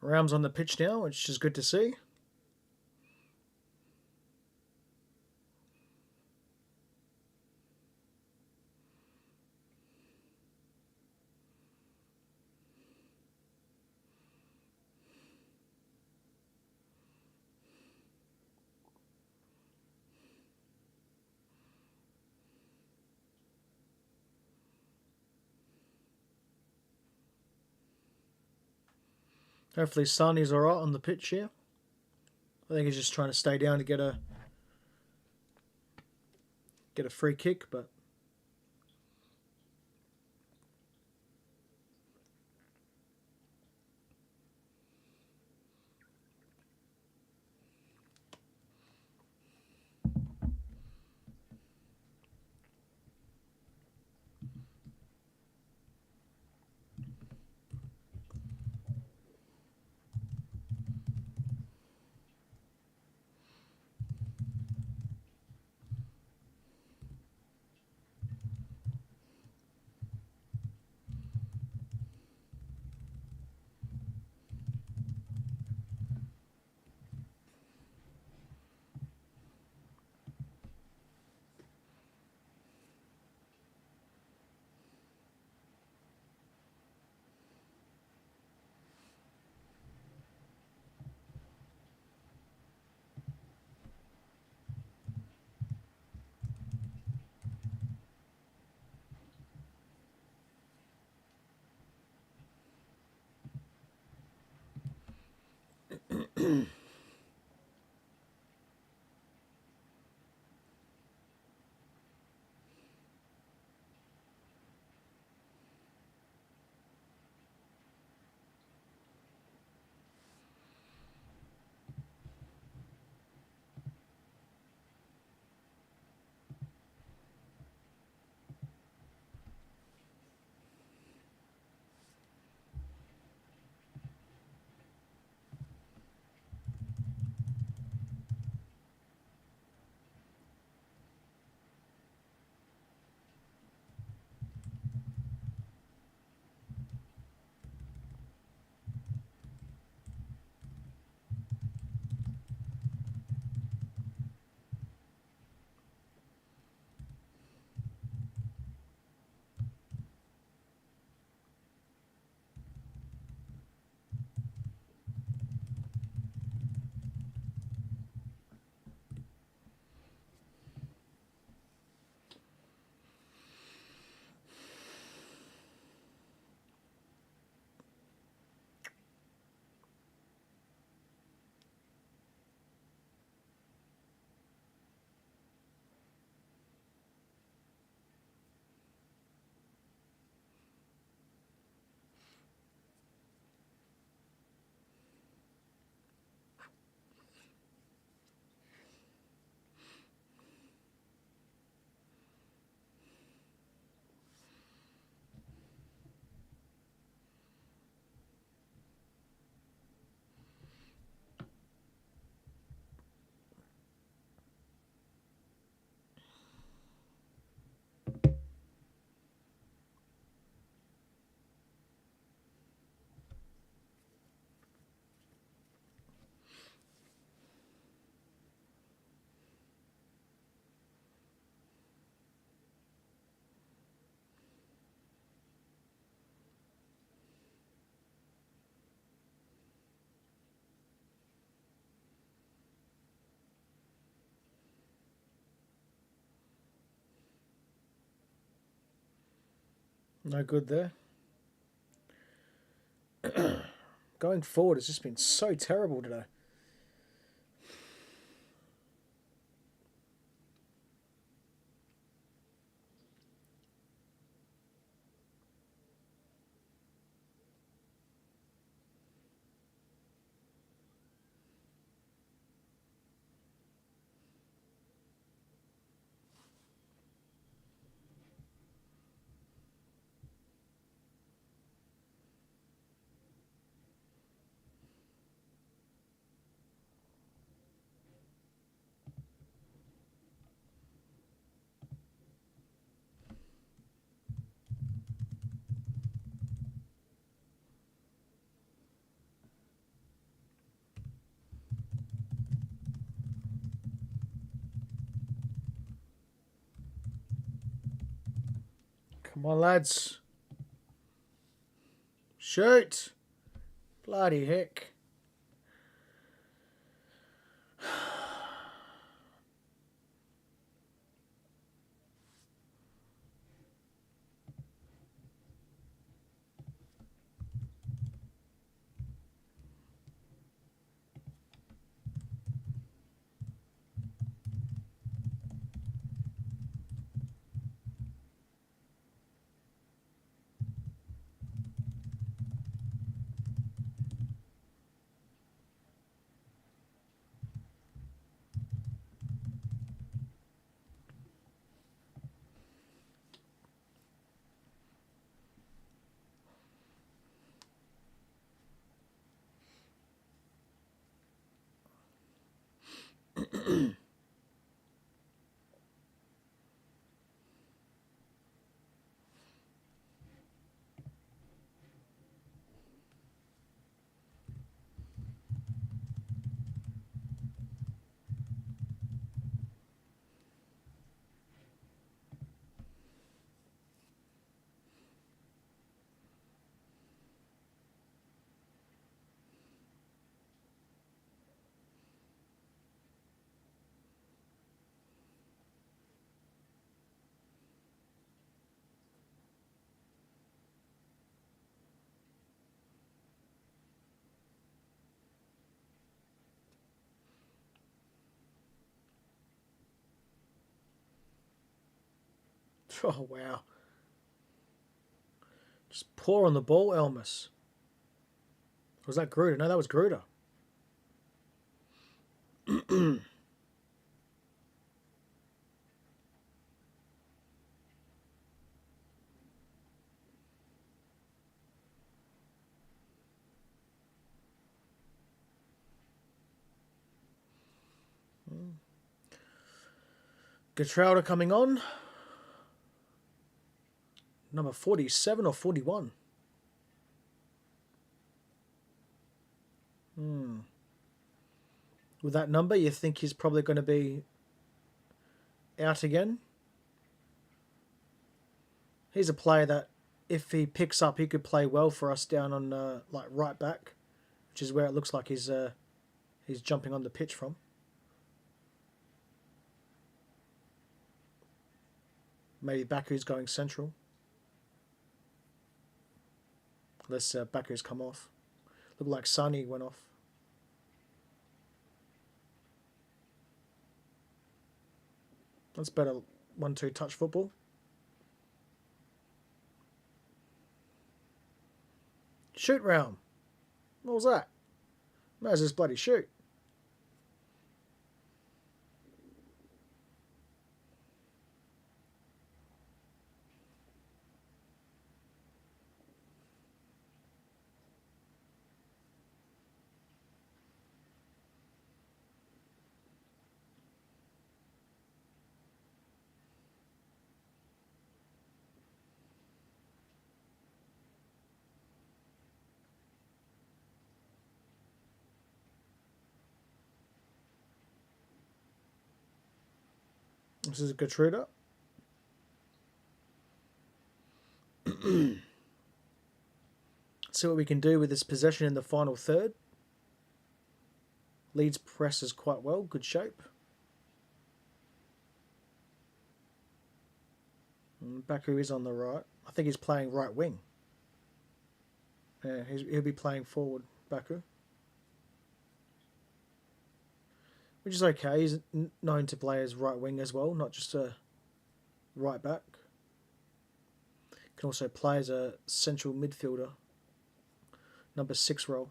[SPEAKER 1] Rounds on the pitch now, which is good to see. Hopefully Sani's alright on the pitch here. I think he's just trying to stay down to get a free kick, but No good there. Going forward, it's just been so terrible today. Come on, lads. Shoot! Bloody heck. Oh, wow. Just poor on the ball, Elmas. Was that Gruder? No, that was Gruder. Getrauda coming on. Number 47 or 41? With that number, you think he's probably going to be out again? He's a player that, if he picks up, he could play well for us down on like right back, which is where it looks like he's jumping on the pitch from. Maybe Baku's going central. Unless Baku's come off. Looked like Sonny went off. That's better 1-2 touch football. Shoot round. What was that? Might as well just bloody shoot. This is a Gertruda. See what we can do with this possession in the final third. Leeds presses quite well. Good shape. Baku is on the right. I think he's playing right wing. Yeah, he'll be playing forward, Baku. Which is okay. He's known to play as right wing as well, not just a right back. Can also play as a central midfielder, number 6 role.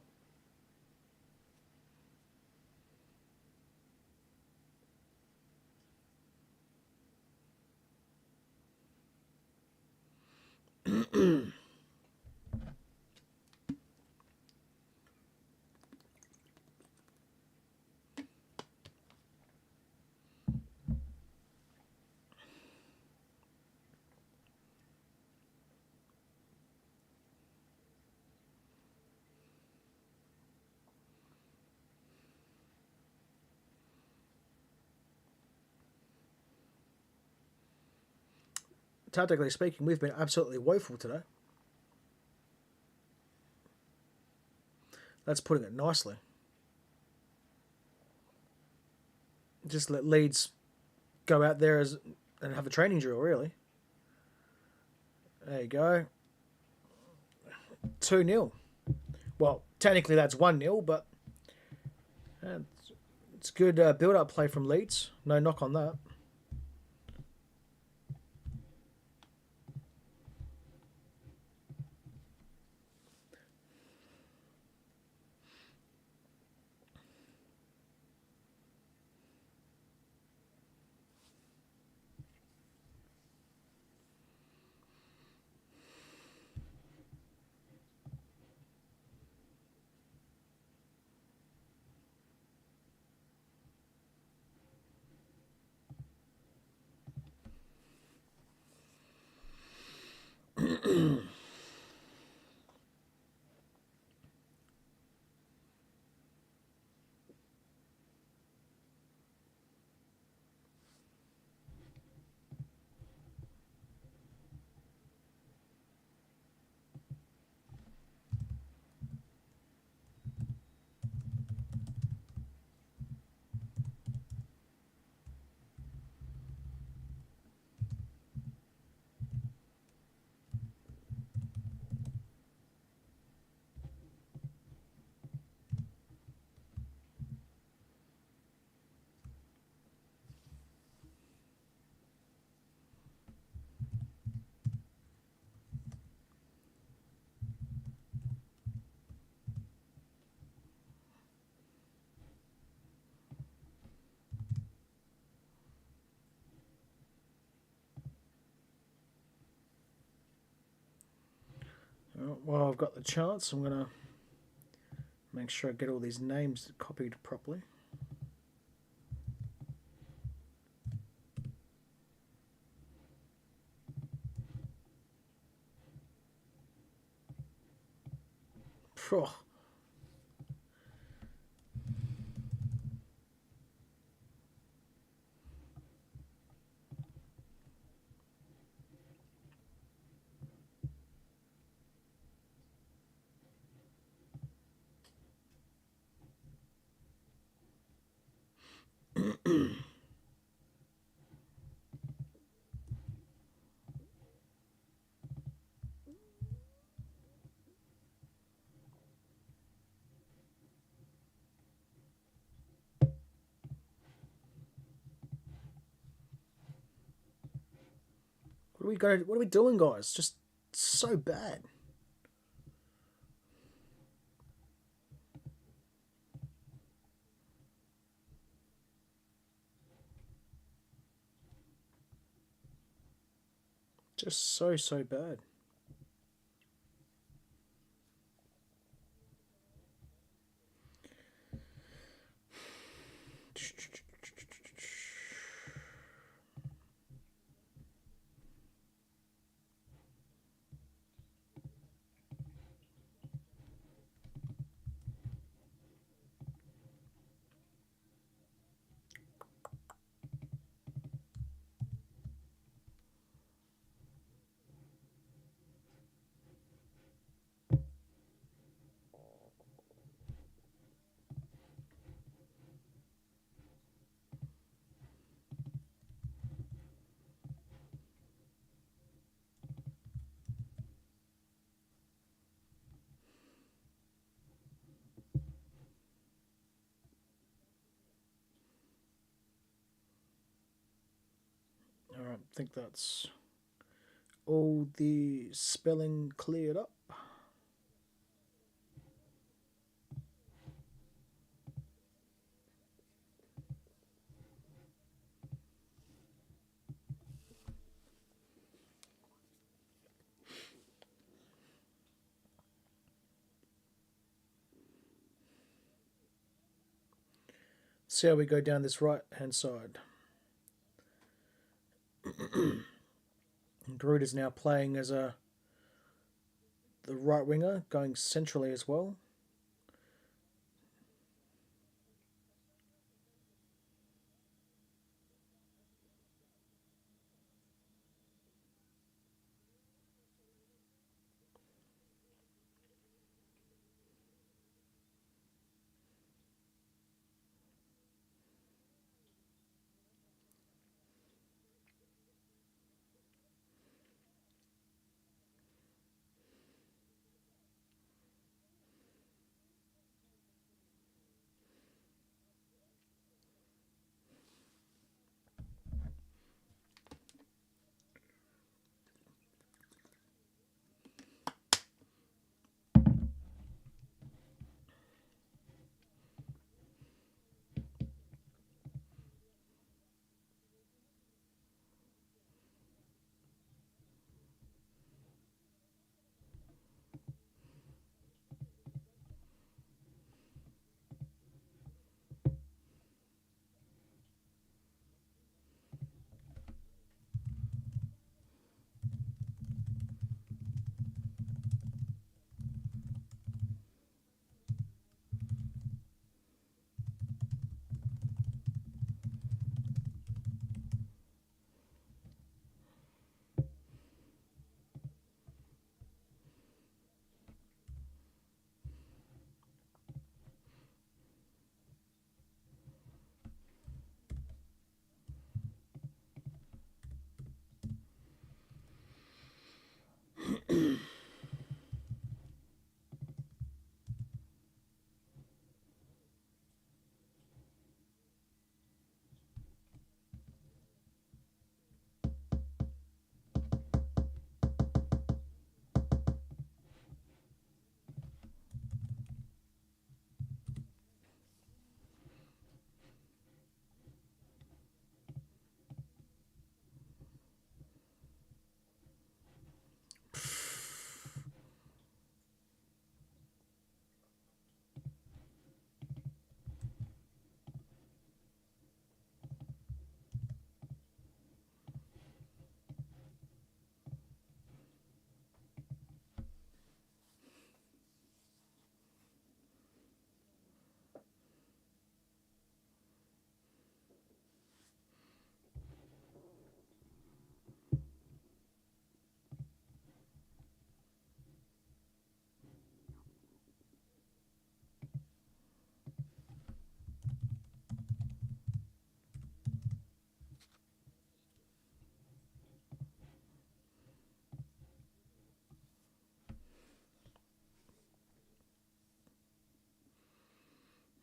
[SPEAKER 1] Tactically speaking, we've been absolutely woeful today. That's putting it nicely. Just let Leeds go out there and have a training drill, really. There you go. 2-0. Well, technically that's 1-0, but it's good build-up play from Leeds. No knock on that. Well, I've got the chance. I'm going to make sure I get all these names copied properly. Phew. What are we doing, guys? Just so bad. Just so bad. think that's all the spelling cleared up. See how we go down this right hand side. Groot is now playing as the right winger, going centrally as well.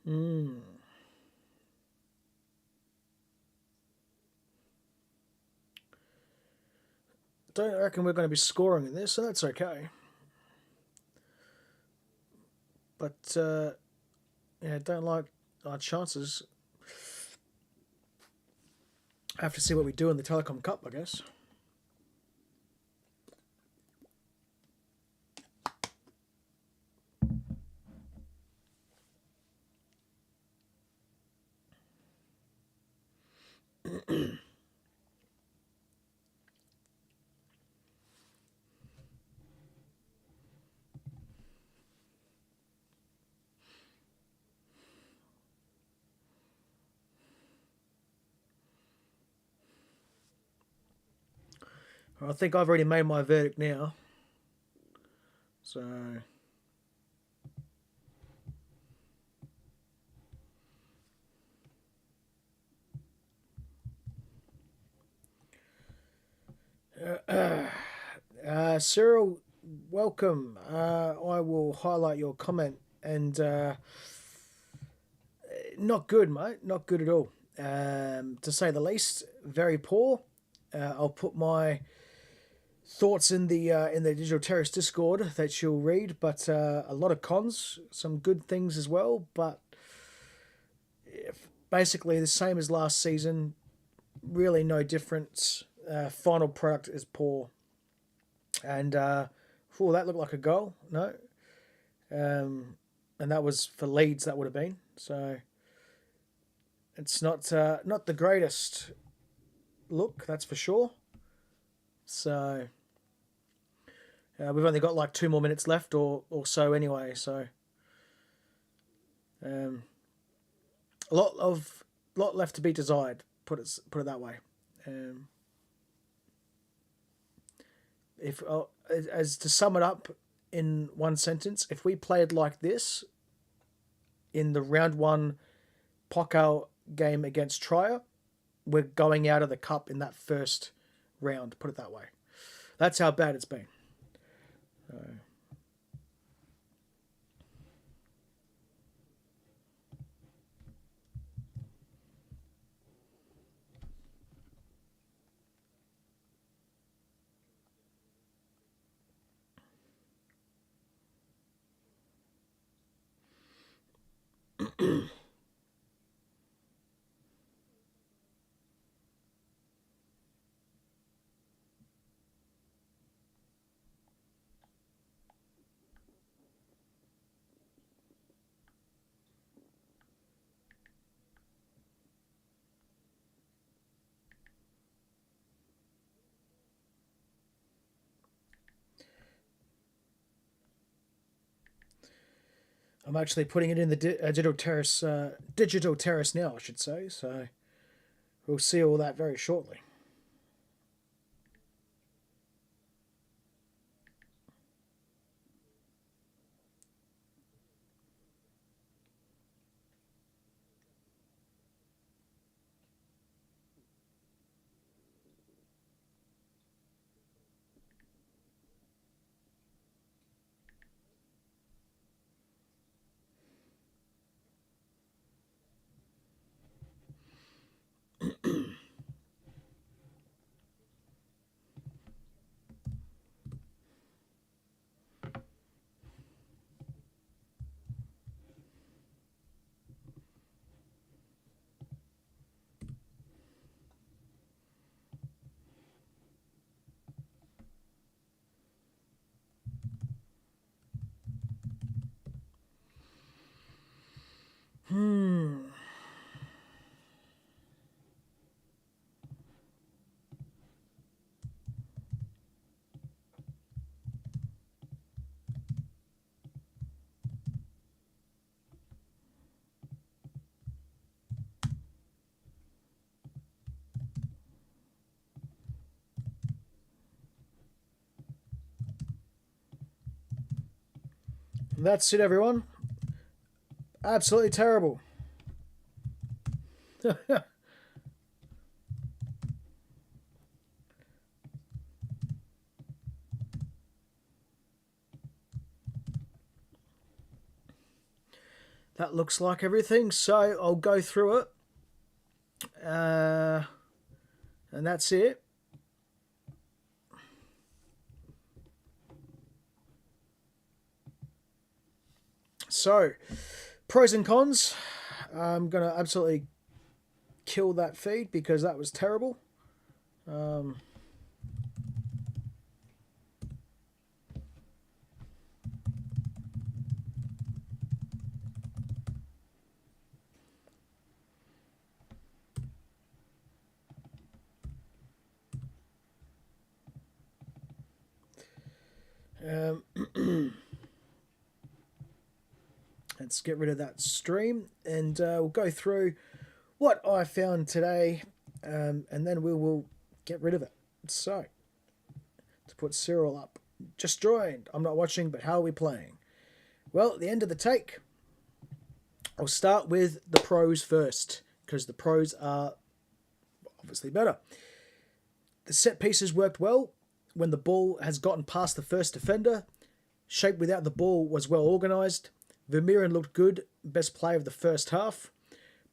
[SPEAKER 1] Mm. Don't reckon we're going to be scoring in this, so that's okay. But yeah, don't like our chances. Have to see what we do in the Telecom Cup, I guess. I think I've already made my verdict now. So Cyril, welcome. I will highlight your comment and not good, mate. Not good at all. To say the least, very poor. I'll put my thoughts in the Digital Terrace Discord that you'll read, but a lot of cons, some good things as well, but basically the same as last season, really no difference. Final product is poor, and that looked like a goal. No, and that was for Leeds. That would have been so. It's not the greatest look, that's for sure. So we've only got like 2 more minutes left or so anyway. So a lot left to be desired. Put it that way. If as to sum it up in one sentence, if we played like this in the round 1 Pokal game against Trier, we're going out of the cup in that first round. Put it that way. That's how bad it's been. I'm actually putting it in the digital terrace now, I should say. So we'll see all that very shortly. That's it, everyone. Absolutely terrible. That looks like everything, so I'll go through it. And that's it. So, pros and cons. I'm going to absolutely kill that feed because that was terrible. Let's get rid of that stream and we'll go through what I found today and then we will get rid of it. So, to put Cyril up. Just joined. I'm not watching, but how are we playing? Well, at the end of the take, I'll start with the pros first because the pros are obviously better. The set pieces worked well when the ball has gotten past the first defender. Shape without the ball was well organised. Vermeeren looked good, best play of the first half.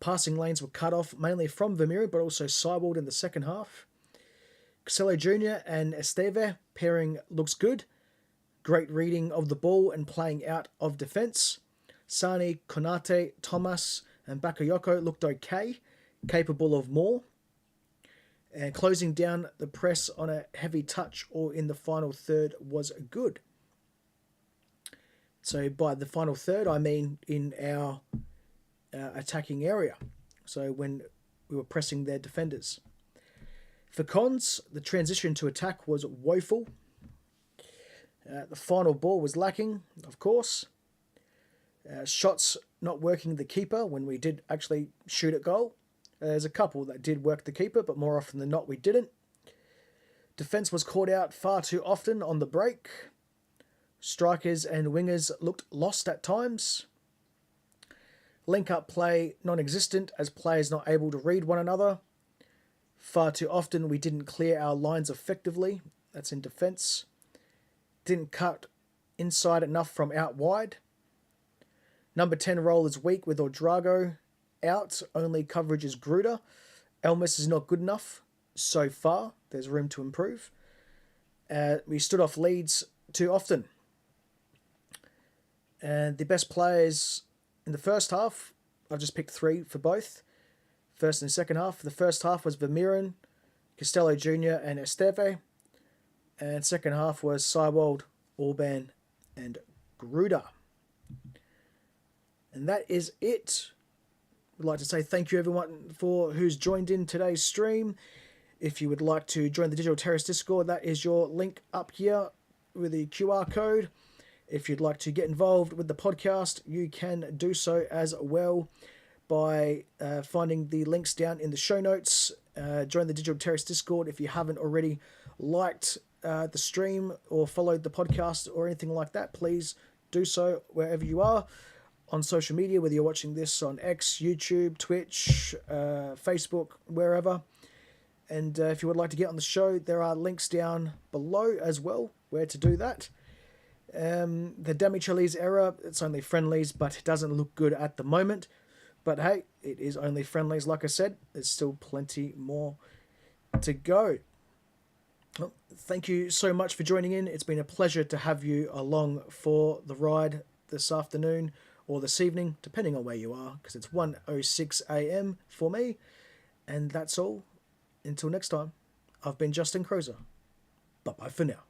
[SPEAKER 1] Passing lanes were cut off, mainly from Vermeeren, but also Seibold in the second half. Casello Jr. and Esteve pairing looks good. Great reading of the ball and playing out of defence. Sani, Konate, Thomas and Bakayoko looked okay, capable of more. And closing down the press on a heavy touch or in the final third was good. So by the final third, I mean in our attacking area. So when we were pressing their defenders. For cons, the transition to attack was woeful. The final ball was lacking, of course. Shots not working the keeper when we did actually shoot at goal. There's a couple that did work the keeper, but more often than not we didn't. Defence was caught out far too often on the break. Strikers and wingers looked lost at times. Link-up play non-existent as players not able to read one another. Far too often we didn't clear our lines effectively. That's in defence. Didn't cut inside enough from out wide. Number 10 role is weak with Odrago out. Only coverage is Gruder. Elmas is not good enough so far. There's room to improve. We stood off Leeds too often. And the best players in the first half, I've just picked 3 for both. First and second half. The first half was Vermeeren, Casello Jr. and Esteve. And second half was Seiwald, Orban and Gruder. And that is it. I'd like to say thank you everyone for who's joined in today's stream. If you would like to join the Digital Terrace Discord, that is your link up here with the QR code. If you'd like to get involved with the podcast, you can do so as well by finding the links down in the show notes. Join the Digital Terrace Discord if you haven't already liked the stream or followed the podcast or anything like that. Please do so wherever you are on social media, whether you're watching this on X, YouTube, Twitch, Facebook, wherever. And if you would like to get on the show, there are links down below as well where to do that. The Demichelis error, it's only friendlies, but it doesn't look good at the moment. But hey, it is only friendlies, like I said. There's still plenty more to go. Well, thank you so much for joining in. It's been a pleasure to have you along for the ride this afternoon or this evening, depending on where you are, because it's 1:06 a.m. for me. And that's all. Until next time, I've been Justin Crozer. Bye-bye for now.